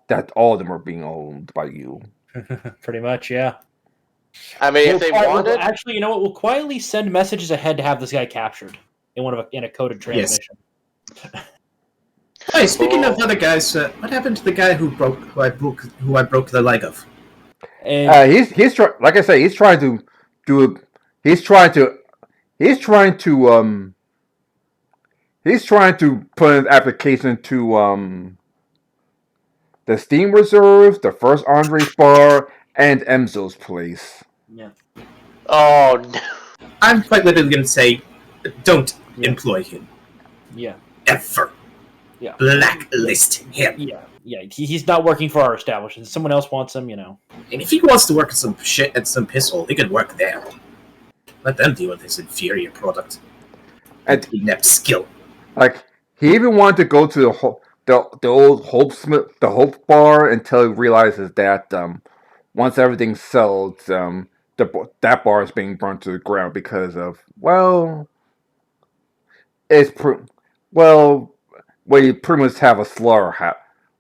that all of them are being owned by you. Pretty much, yeah. I mean, if they wanted, actually, you know what? We'll quietly send messages ahead to have this guy captured in a coded transmission. Hey, speaking of other guys, what happened to the guy who I broke the leg of? And He's like I say, he's trying to do. He's trying to he's trying to he's trying to put an application to the Steam Reserve, the First Andre's Bar, and Emzo's place. yeah, oh no. I'm quite literally going to say, don't employ him yeah, ever. yeah, Blacklist him. yeah. He's not working for our establishment. Someone else wants him, you know. And if he wants to work at some shit at some piss hole, he can work there. Let them deal with his inferior product and inept skill. Like he even wanted to go to the old Hope Bar until he realizes that once everything sells, that bar is being burnt to the ground because of when you pretty much have a slaughterhouse,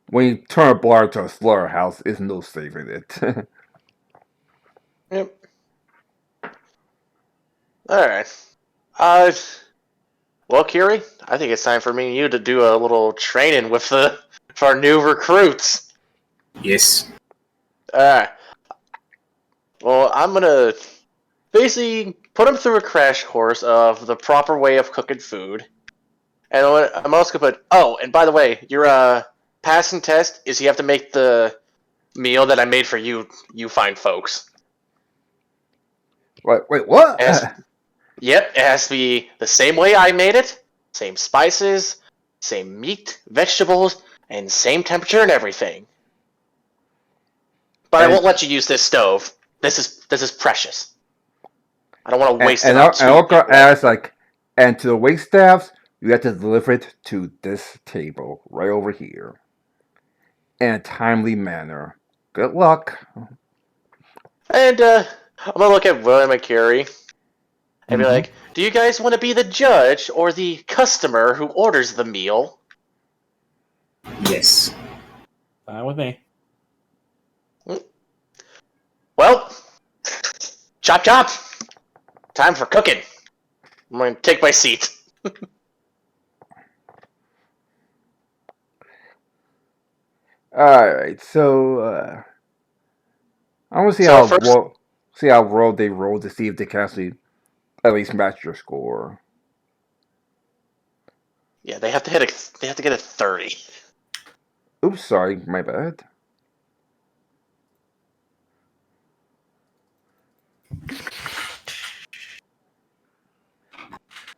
when you turn a bar into a slaughterhouse, there's no saving it. Yep. All right. Well, Kiri, I think it's time for me and you to do a little training with for our new recruits. Yes. Alright. Well, I'm gonna basically put them through a crash course of the proper way of cooking food. And I'm also gonna put, oh, and by the way, your passing test is you have to make the meal that I made for you fine folks. Wait, what? Yep, it has to be the same way I made it, same spices, same meat, vegetables, and same temperature and everything. But I won't let you use this stove. This is precious. I don't want to waste it on two I'll people. ask and to the wait staffs, you have to deliver it to this table right over here in a timely manner. Good luck. And I'm gonna look at William and Curie and be like, "Do you guys want to be the judge or the customer who orders the meal?" Yes. Fine with me. Well, chop chop. Time for cooking. I'm gonna take my seat. Alright, so I want to see how well they roll to see if they can actually at least match your score. Yeah, they have to get a 30. Oops, sorry, my bad.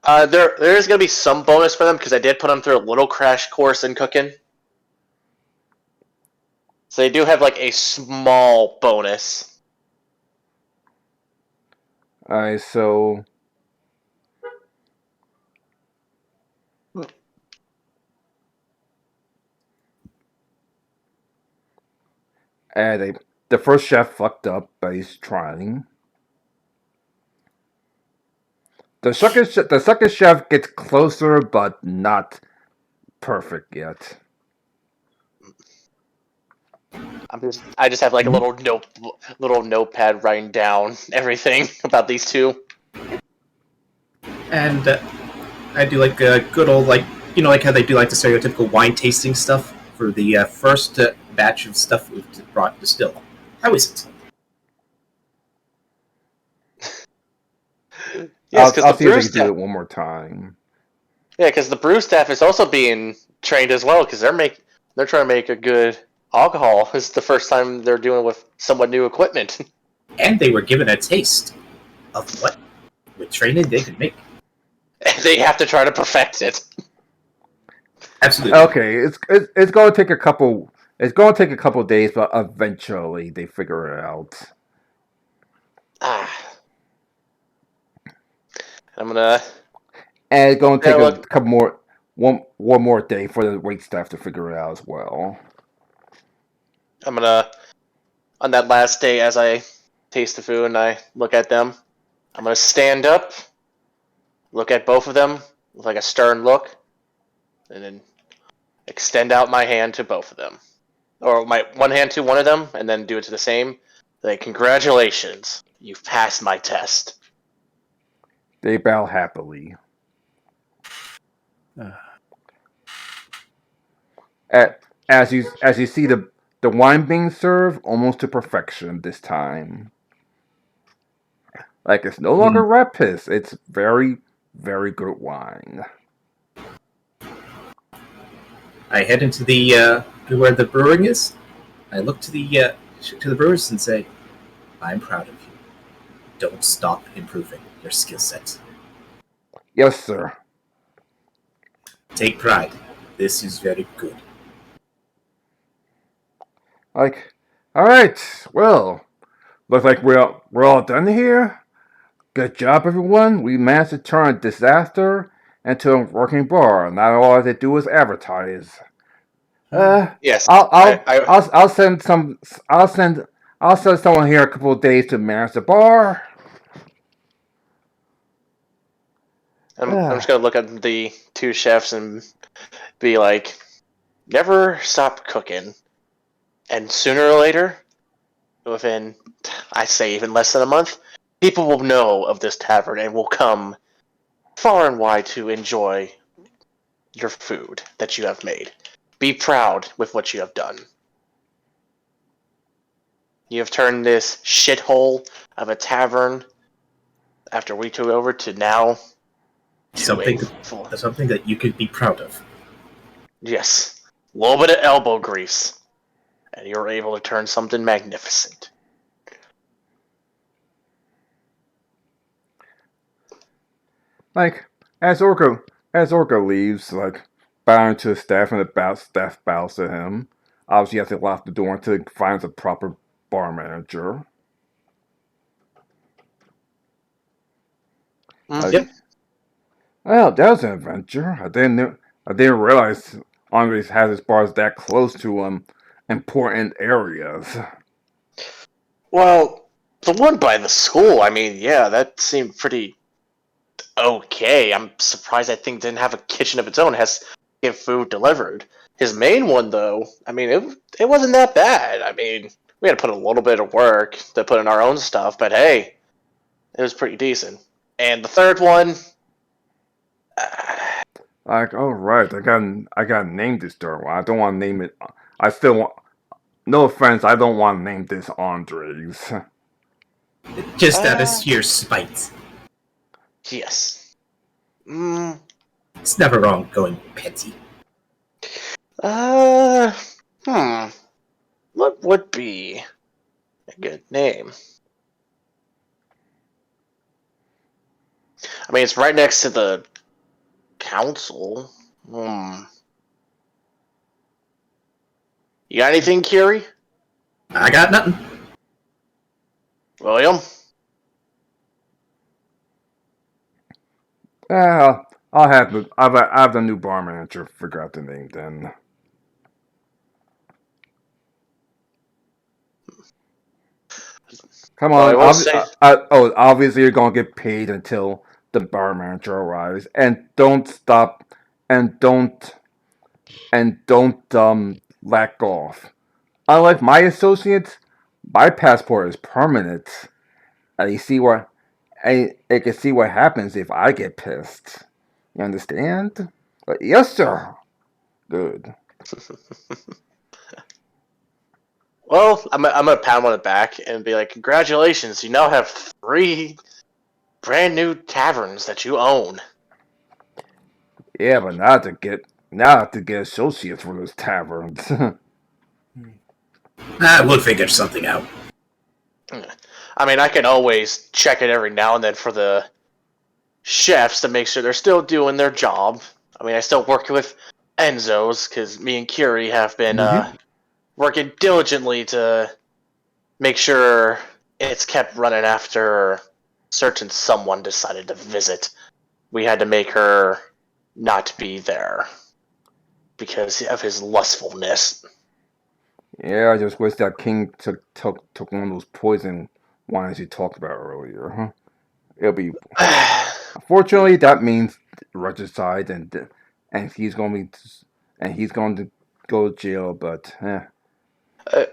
There is gonna be some bonus for them because I did put them through a little crash course in cooking. So they do have like a small bonus. Alright, so the first chef fucked up, but he's trying. The second chef gets closer, but not perfect yet. I just have like a little notepad writing down everything about these two. And I do like a good old, like how they do like the stereotypical wine tasting stuff for the first batch of stuff we've brought distilled. How is it? Yes, I'll see if they can do it one more time. Yeah, because the brew staff is also being trained as well because they're trying to make a good alcohol. This is the first time they're doing it with somewhat new equipment. And they were given a taste of what, with training, they could make. They have to try to perfect it. Absolutely. Okay, it's going to take a couple. It's going to take a couple days, but eventually they figure it out. I'm gonna. And it's going to take Yeah, a look. couple more, one more day for the wait staff to figure it out as well. I'm gonna. On that last day, as I taste the food and I look at them, I'm gonna stand up, look at both of them with like a stern look, and then extend out my hand to both of them, or my one hand to one of them, and then do it to the same. Like, congratulations, you've passed my test. They bow happily. As you see the wine being served almost to perfection this time. Like it's no longer rat piss. It's very, very good wine. I head into the to where the brewing is. I look to the brewers and say, "I'm proud of you. Don't stop improving your skill set. Yes, sir. Take pride. This is very good." Like, all right. Well, looks like we're all done here. Good job, everyone. We managed to turn a disaster into a working bar. Not all they do is advertise. Yes, I'll send some. I'll send someone here a couple of days to manage the bar. I'm just gonna look at the two chefs and be like, never stop cooking, and sooner or later, within, I say, even less than a month, people will know of this tavern and will come far and wide to enjoy your food that you have made. Be proud with what you have done. You have turned this shithole of a tavern after we took over to now Something full. something that you could be proud of. Yes, a little bit of elbow grease, and you're able to turn something magnificent. Like as Orca leaves, like bowing to his staff, and the staff bows to him. Obviously, he has to lock the door until he finds a proper bar manager. Like, Yep. well, that was an adventure. I didn't realize Andres has his bars that close to important areas. Well, the one by the school, I mean, yeah, that seemed pretty okay. I'm surprised that thing didn't have a kitchen of its own. It has to get food delivered. His main one, though, I mean, it wasn't that bad. I mean, we had to put a little bit of work to put in our own stuff, but hey, it was pretty decent. And the third one, Like, all right, I got to name this third one. I don't want to name it. I still want. No offense, I don't want to name this Andres. Just out of sheer spite. yes. It's never wrong going petty. Uh, hmm. What would be a good name? I mean, it's right next to the council. You got anything, Curie? I got nothing. William? I'll have the new bar manager figure out the name then. Come Well, I on, will say, obviously you're gonna get paid until the bar manager arrives, and don't stop, and don't lack off. Unlike my associates, my passport is permanent. And you see what, I can see what happens if I get pissed. You understand? Yes, sir. Good. well, I'm gonna pat him on the back and be like, congratulations, you now have 3 brand new taverns that you own. Yeah, but not to get associates for those taverns. We'll figure something out. I mean, I can always check it every now and then for the chefs to make sure they're still doing their job. I mean, I still work with Enzo's because me and Curie have been working diligently to make sure it's kept running after certain someone decided to visit. We had to make her not be there because of his lustfulness. Yeah, I just wish that King took one of those poison wines you talked about earlier. Huh? It'll be. Unfortunately, that means regicide, and he's going to go to jail. But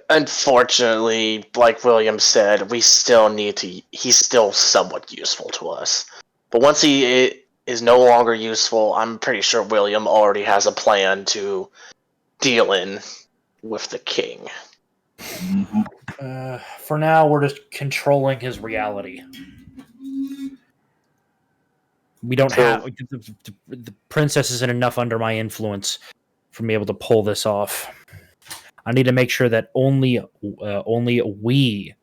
Unfortunately, like William said, we still need to. He's still somewhat useful to us. But once he is no longer useful, I'm pretty sure William already has a plan to deal in with the king. For now, we're just controlling his reality. We don't have the princess isn't enough under my influence for me able to pull this off. I need to make sure that only we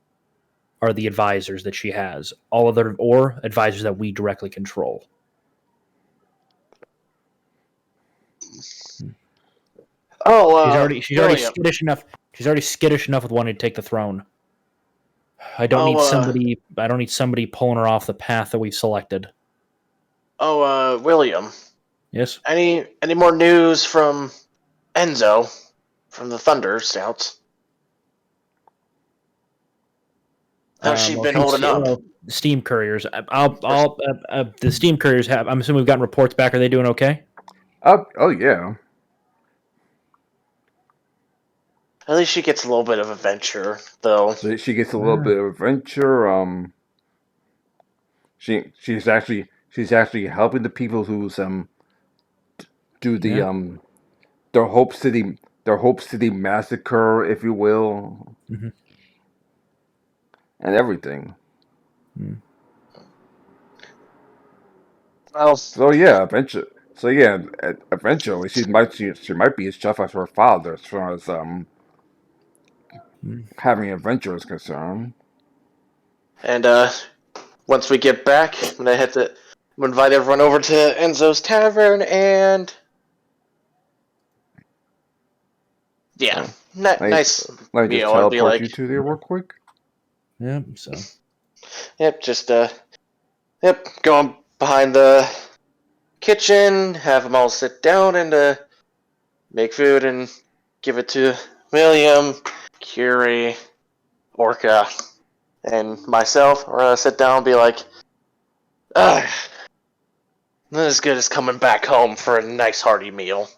are the advisors that she has. All other or advisors that we directly control. Oh, She's already skittish enough. She's already skittish enough with wanting to take the throne. I don't need somebody pulling her off the path that we've selected. William. Yes. Any more news from Enzo from the Thunder Scouts? How's she been holding up? Steam couriers. The steam couriers have. I'm assuming we've gotten reports back. Are they doing okay? oh yeah. At least she gets a little bit of adventure, though. So she gets a little bit of adventure. She's actually helping the people who's do the their Hope City massacre, if you will, Mm-hmm. and everything. Mm. Well, So yeah, eventually she might be as tough as her father as far as having adventure is concerned. and once we get back, I'm gonna invite everyone over to Enzo's Tavern, and yeah, nice Let me just meal. It'd be teleport like, you to there real quick. Yeah. So. yep, just going behind the kitchen, have them all sit down and make food and give it to William, Curie, Orca, and myself. We're gonna sit down and be like, not as good as coming back home for a nice hearty meal.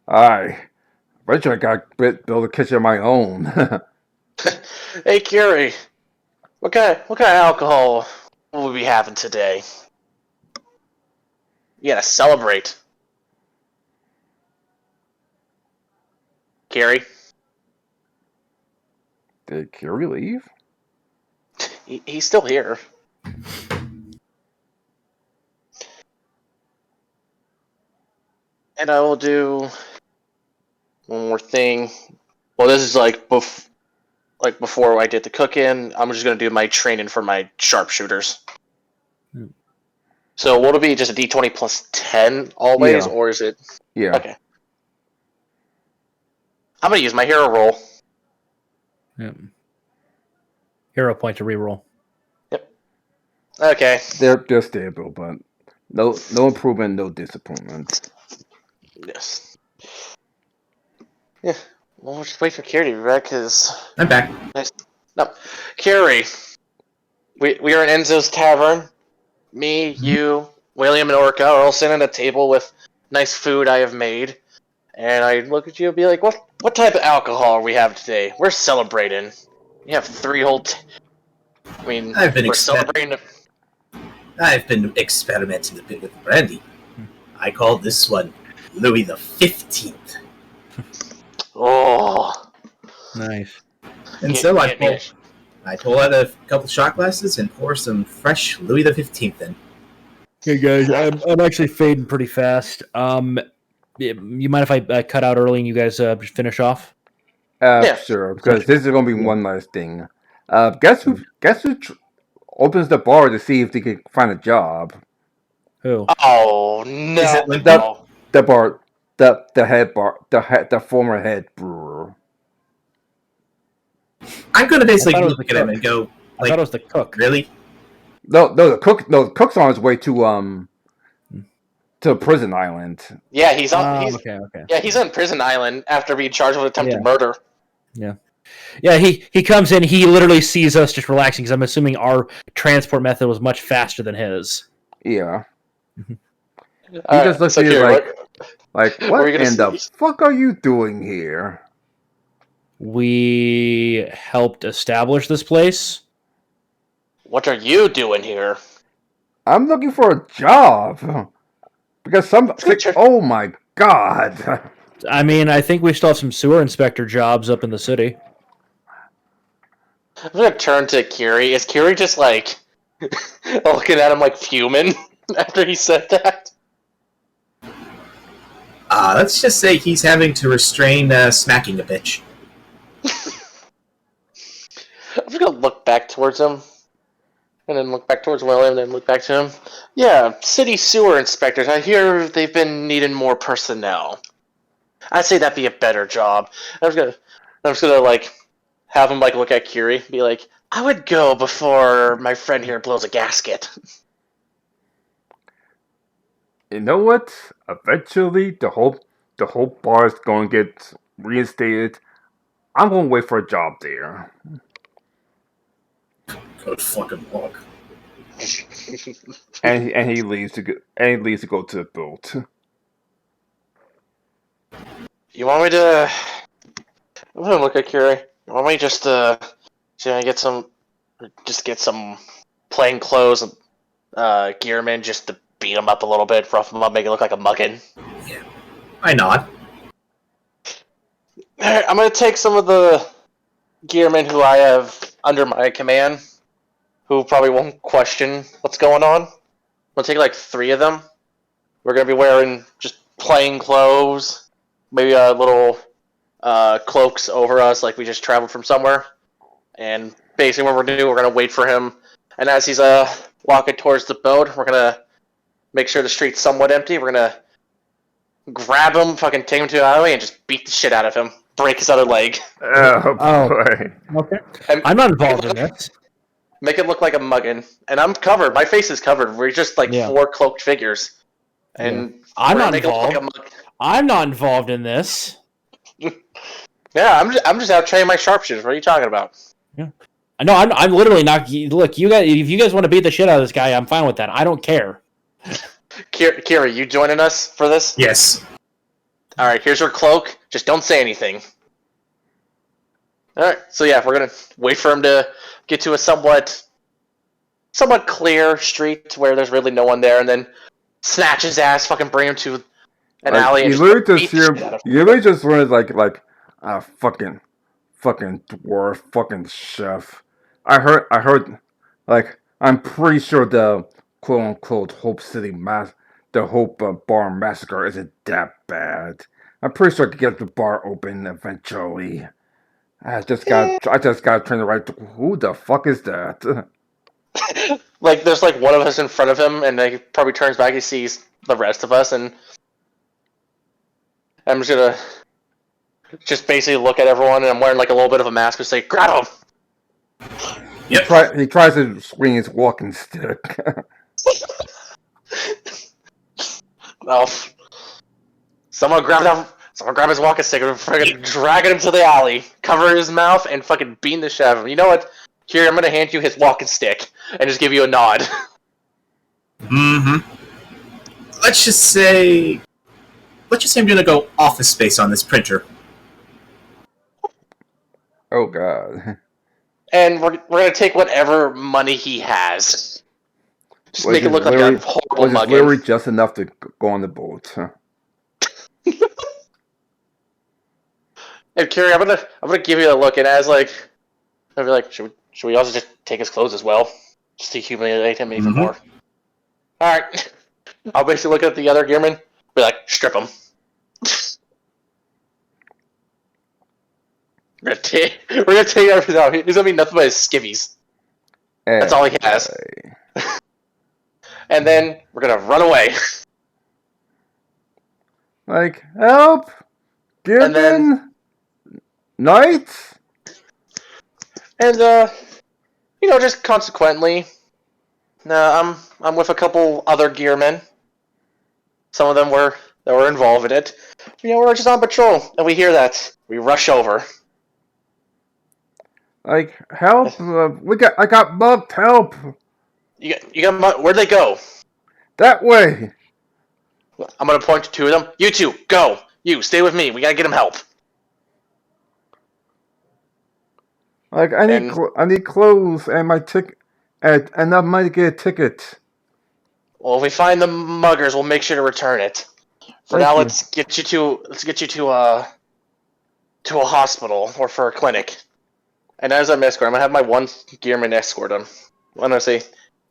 Eventually I got build a kitchen of my own. Hey, Curie, what kind of alcohol will we be having today? You gotta celebrate. Curie? Did Curie leave? He's still here. And I will do one more thing. Well, this is like before I did the cooking. I'm just gonna do my training for my sharpshooters. So will it be just a D20 plus 10 always, Yeah. or is it? Yeah. Okay. I'm gonna use my hero roll. Yep. Hero point to reroll. Yep. Okay. They're stable, but no improvement, no disappointment. Yes. Yeah. Well, we'll just wait for Carrie to be back, because... I'm back. Nice. No. Carrie, we are in Enzo's Tavern. Me, you, William, and Orca are all sitting at a table with nice food I have made. And I look at you and be like, what type of alcohol are we having today? We're celebrating. We have 3 whole... we're celebrating... I've been experimenting a bit with brandy. I call this one Louis the 15th. Oh. Nice. And so I pull out a couple shot glasses and pour some fresh Louis the 15th in. Hey guys, I'm actually fading pretty fast. You mind if I cut out early and you guys just finish off? Yeah. Sure, because this is going to be one last thing. Guess who opens the bar to see if they can find a job? Who? Oh no! Is it Limpy? The head bar, the former head brewer. I'm going to basically I thought it was look the at him cook. and go, I thought it was the cook. really? No, the cook's on his way to prison island. Yeah, he's on. Okay. He's on prison island after being charged with attempted murder. Yeah, he comes in. He literally sees us just relaxing because I'm assuming our transport method was much faster than his. Yeah. He All just right, looks so at you Kiri, like, what what were you gonna in the say? fuck are you doing here? We helped establish this place. What are you doing here? I'm looking for a job. Because oh my god. I mean, I think we still have some sewer inspector jobs up in the city. I'm gonna turn to Kiri. Is Kiri just like looking at him like fuming after he said that? Let's just say he's having to restrain smacking a bitch. I'm just gonna look back towards him, and then look back towards William, and then look back to him. Yeah, city sewer inspectors. I hear they've been needing more personnel. I'd say that'd be a better job. I'm just gonna like have him like look at Kiri, be like, I would go before my friend here blows a gasket. You know what? Eventually the whole bar is going to get reinstated. I'm going to wait for a job there. Good fucking luck. and he leaves to go to the boat. You want me to? I'm gonna look at Kiri. You want me just see if I get some plain clothes and gearmen just to beat him up a little bit, rough him up, make it look like a mugging. I nod. Alright, I'm gonna take some of the gearmen who I have under my command, who probably won't question what's going on. I'm gonna take like 3 of them. We're gonna be wearing just plain clothes, maybe a little cloaks over us, like we just traveled from somewhere. And basically, what we're gonna do, we're gonna wait for him, and as he's walking towards the boat, we're gonna make sure the street's somewhat empty. We're gonna grab him, fucking take him to the alleyway, and just beat the shit out of him. Break his other leg. Oh boy. Okay. And I'm not involved in this. make it look like a muggin. And I'm covered. My face is covered. We're just like 4 cloaked figures. And I'm we're not gonna make it look like involved. a mug. I'm not involved in this. Yeah, I'm just out training my sharpshooters. What are you talking about? No, I'm literally not. Look, you guys, if you guys want to beat the shit out of this guy, I'm fine with that. I don't care. Kira, you joining us for this? Yes. Alright, here's your cloak. Just don't say anything. Alright, so yeah, we're gonna wait for him to get to a somewhat clear street where there's really no one there, and then snatch his ass, fucking bring him to an alley, and You just literally beat just the hear shit out of him. you literally just heard like fucking dwarf, fucking chef. I heard like I'm pretty sure the quote unquote Hope City the Hope Bar massacre isn't that bad. I'm pretty sure I could get the bar open eventually. I just got to turn the right. Who the fuck is that? Like, there's like one of us in front of him, and he probably turns back, he sees the rest of us, and I'm just gonna basically look at everyone, and I'm wearing like a little bit of a mask, and say, grab him! Yep. He tries to swing his walking stick. No. Someone grab his walking stick and fucking drag him to the alley, cover his mouth, and fucking beat the shit out of him. You know what? Here, I'm gonna hand you his walking stick, and just give you a nod. Mm-hmm. Let's just say I'm gonna go Office Space on this printer. Oh god. And we're gonna take whatever money he has. Just make it look like a horrible mugging. Literally just enough to go on the boat. Huh? And Kiri, I'm gonna give you a look, and as like, I'll be like, should we also just take his clothes as well, just to humiliate him even more? All right. I'll basically look at the other gearman, be like, strip him. We're gonna take everything out. He's gonna be nothing but his skivvies. That's all he has. And then we're gonna run away. Like, help! And then- Given! Knights! And just consequently, I'm with a couple other gearmen. Some of them were involved in it. We're just on patrol, and we hear that. We rush over. Like, help! I got mugged. Help! You got where'd they go? That way. I'm gonna point to two of them. You two, go. You stay with me. We gotta get him help. Like, I need clothes and my ticket, and enough money to get a ticket. Well, if we find the muggers, we'll make sure to return it. For now, let's get you to a hospital or for a clinic. And as I'm escort, I'm gonna have my one gearman escort him. I'm gonna say,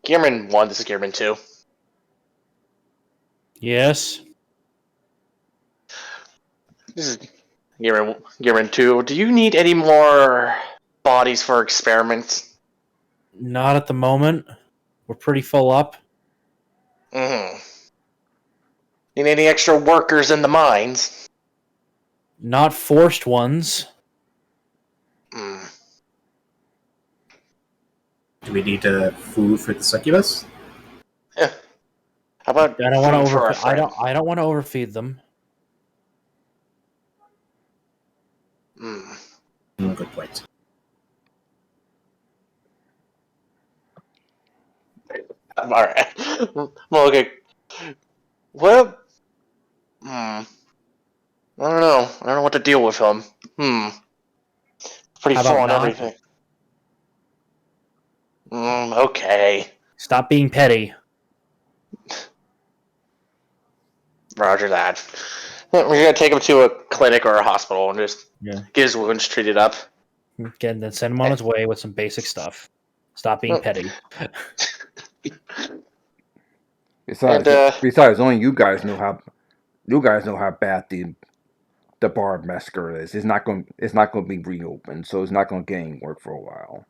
Gearman 1, this is Gearman 2. Yes. This is Gearman 2. Do you need any more bodies for experiments? Not at the moment. We're pretty full up. Mm-hmm. Need any extra workers in the mines? Not forced ones. Mm. Do we need food for the succubus? Yeah. How about I don't want food to for our overfeed. friend? I don't want to overfeed them. Good point. All right. Well, okay. Well, I don't know. I don't know what to deal with him. Pretty How full about on not? everything. Okay. Stop being petty. Roger that. We're gonna take him to a clinic or a hospital and just Yeah. get his wounds treated up. Again, then send him on his way with some basic stuff. Stop being petty. Besides, only you guys know how bad the bar massacre is. It's not going to be reopened, so it's not going to get any work for a while.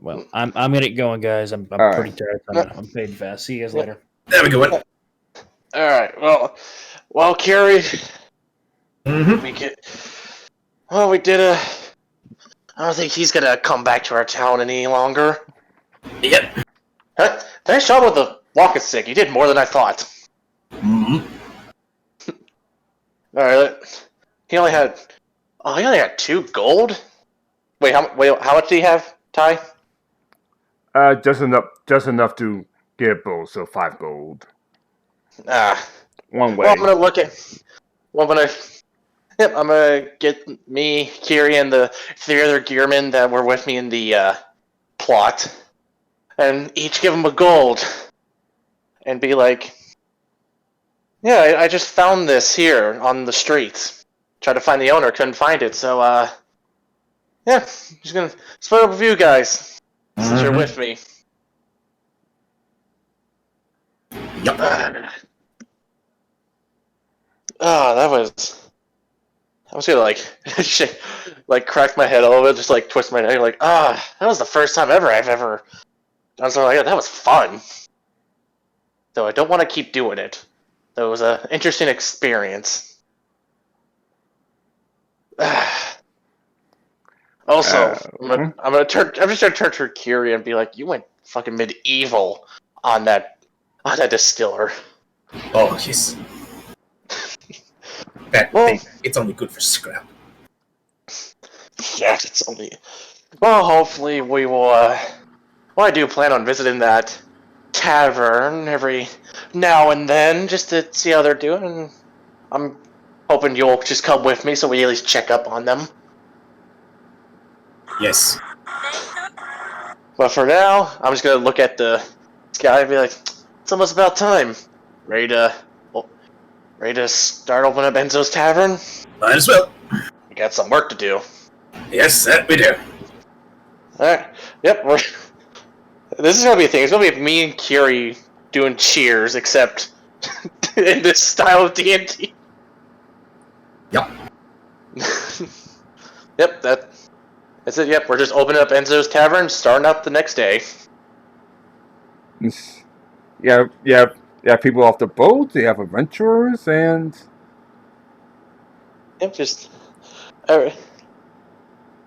Well, I'm gonna get going, guys. I'm All pretty right. tired. I'm paid fast. See you guys later. There we go. All right. Well, Carrie, Mm-hmm. we did a. I don't think he's gonna come back to our town any longer. Yep. Nice job with the walking stick. You did more than I thought. Mm-hmm. All right. He only had 2 gold. Wait, how much do you have, Ty? Just enough to get both. So 5 gold. One way. Well, I'm gonna look at. Well, I'm gonna get me, Kiri, and the 3 other gearmen that were with me in the plot, and each give them a gold, and be like, "Yeah, I just found this here on the streets. Tried to find the owner, couldn't find it. So, yeah, just gonna split up with you guys since you're with me." Yep. That was gonna like crack my head a little bit, just like twist my neck, like that was the first time ever I've ever done something like that. That was fun. Though I don't want to keep doing it. Though it was an interesting experience. Also, I'm just gonna turn to Kiri and be like, "You went fucking medieval on that distiller." Oh, yes. That thing, it's only good for scrap. Yes, it's only. Well, hopefully we will. Well, I do plan on visiting that tavern every now and then just to see how they're doing. And I'm hoping you'll just come with me so we at least check up on them. Yes. But for now, I'm just gonna look at the sky and be like, "It's almost about time. Ready to start opening up Enzo's Tavern? Might as well. We got some work to do." Yes, that we do. Alright. Yep, this is gonna be a thing. It's gonna be me and Kiri doing cheers, except in this style of D&D. Yep. Yep, that's it. Yep, we're just opening up Enzo's Tavern, starting up the next day. Yeah, people off the boat. They have adventurers and. Yep, just. Alright.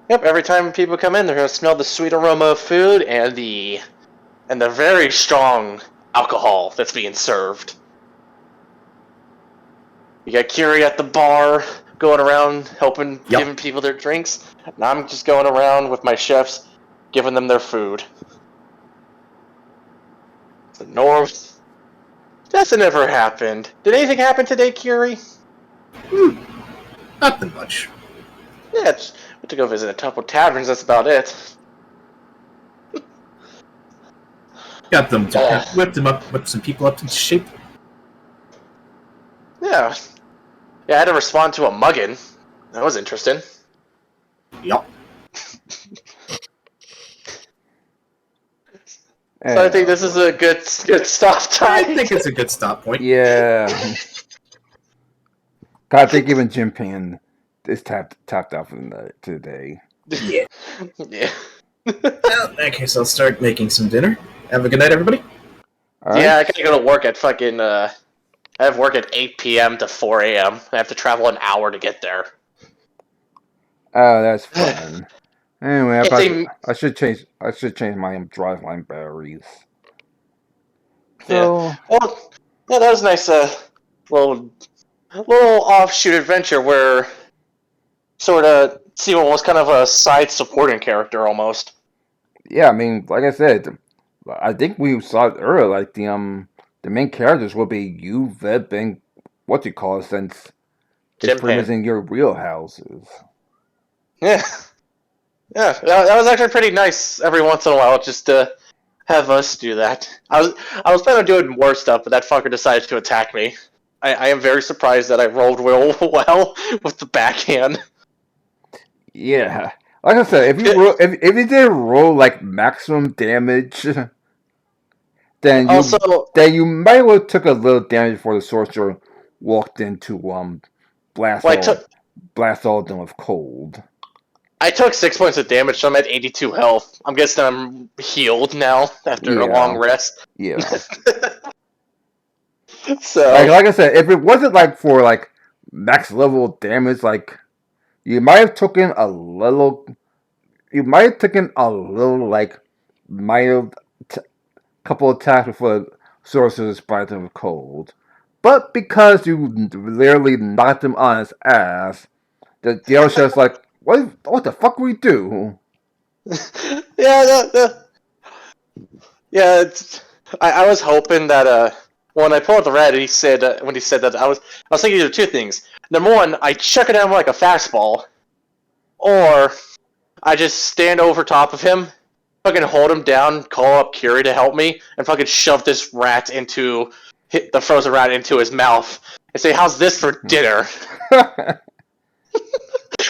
Yep, every time people come in, they're gonna smell the sweet aroma of food and the very strong alcohol that's being served. You got Kiri at the bar, going around helping, giving people their drinks. And I'm just going around with my chefs, giving them their food. The North. Nothing ever happened. Did anything happen today, Kiri? Nothing much. Yeah, went to go visit a couple taverns. That's about it. Got them. Whipped some people up to shape. Yeah. Yeah, I had to respond to a muggin. That was interesting. Yep. So I think this is a good stop time. I think it's a good stop point. Yeah. God, I think even Jim Pan is tapped out for the night today. Yeah. Yeah. Well, in that case, I'll start making some dinner. Have a good night, everybody. All right. Yeah, I gotta go to work at fucking. I have work at 8 p.m. to 4 a.m. I have to travel an hour to get there. Oh, that's fun. Anyway, It's I should change my driveline batteries. So Well, yeah, that was a nice. Little offshoot adventure where sort of Seymour was kind of a side supporting character almost. yeah, I mean, like I said, I think we saw it earlier. Like the main characters will be you, Veb, and what you call it, since Jim it's pretty Pan. much in your wheelhouses. Yeah, yeah, that was actually pretty nice. Every once in a while, just to have us do that. I was planning on doing more stuff, but that fucker decided to attack me. I am very surprised that I rolled real well with the backhand. Yeah, like I said, if you did roll like maximum damage, then you might have took a little damage before the sorcerer walked into blast all of them with cold. I took 6 points of damage, so I'm at 82 health. I'm guessing I'm healed now after a long rest. Yeah. So like I said, if it wasn't like for like max level damage, like you might have taken a little like mild couple attacks before the sorcerer spiked him with cold. But because you literally knocked him on his ass, the other chef's like, what the fuck we do? Yeah, I was hoping that when I pulled the red, he said when he said that I was thinking of two things. Number one, I chuck it at him like a fastball, or I just stand over top of him, fucking hold him down, call up Curie to help me, and fucking shove this rat hit the frozen rat into his mouth and say, "How's this for dinner?"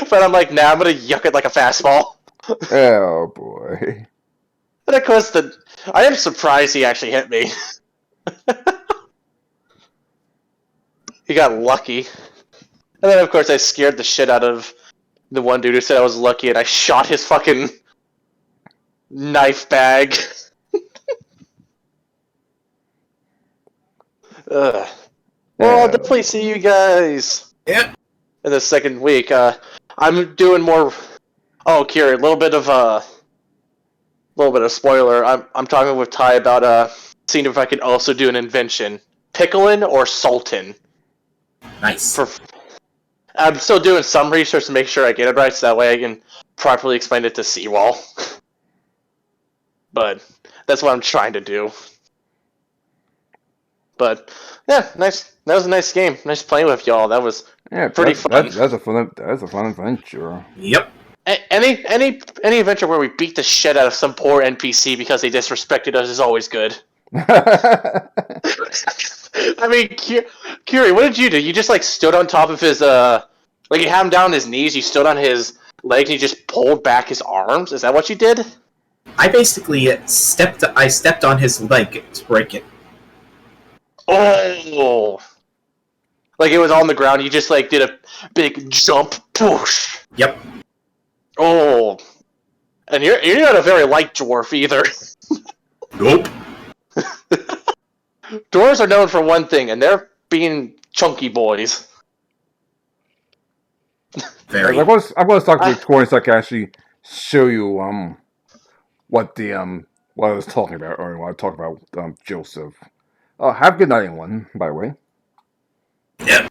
But I'm like, nah, I'm gonna yuck it like a fastball. Oh boy. And of course, I am surprised he actually hit me. He got lucky. And then, of course, I scared the shit out of the one dude who said I was lucky, and I shot his fucking knife bag. Well, I'll definitely see you guys. Yeah. In the second week. I'm doing more. Oh, Kiri, a little bit of spoiler. I'm talking with Ty about seeing if I could also do an invention, pickling or salting. Nice. I'm still doing some research to make sure I get it right, so that way I can properly explain it to Seawall. But that's what I'm trying to do. But yeah, nice. That was a nice game. Nice playing with y'all. That was pretty fun. That's a fun adventure. Yep. Any adventure where we beat the shit out of some poor NPC because they disrespected us is always good. I mean, Curie, what did you do? You just like stood on top of his like you had him down on his knees. You stood on his legs and you just pulled back his arms. Is that what you did? I basically stepped on his leg to break it. Oh, like it was on the ground. You just like did a big jump, push. Yep. Oh, and you're not a very light dwarf either. Nope. Dwarves are known for one thing, and they're being chunky boys. Very. I'm going to talk to Victoria so I can actually show you what the what I was talking about earlier when I talked about Joseph. Have a good night, everyone. By the way. Yep.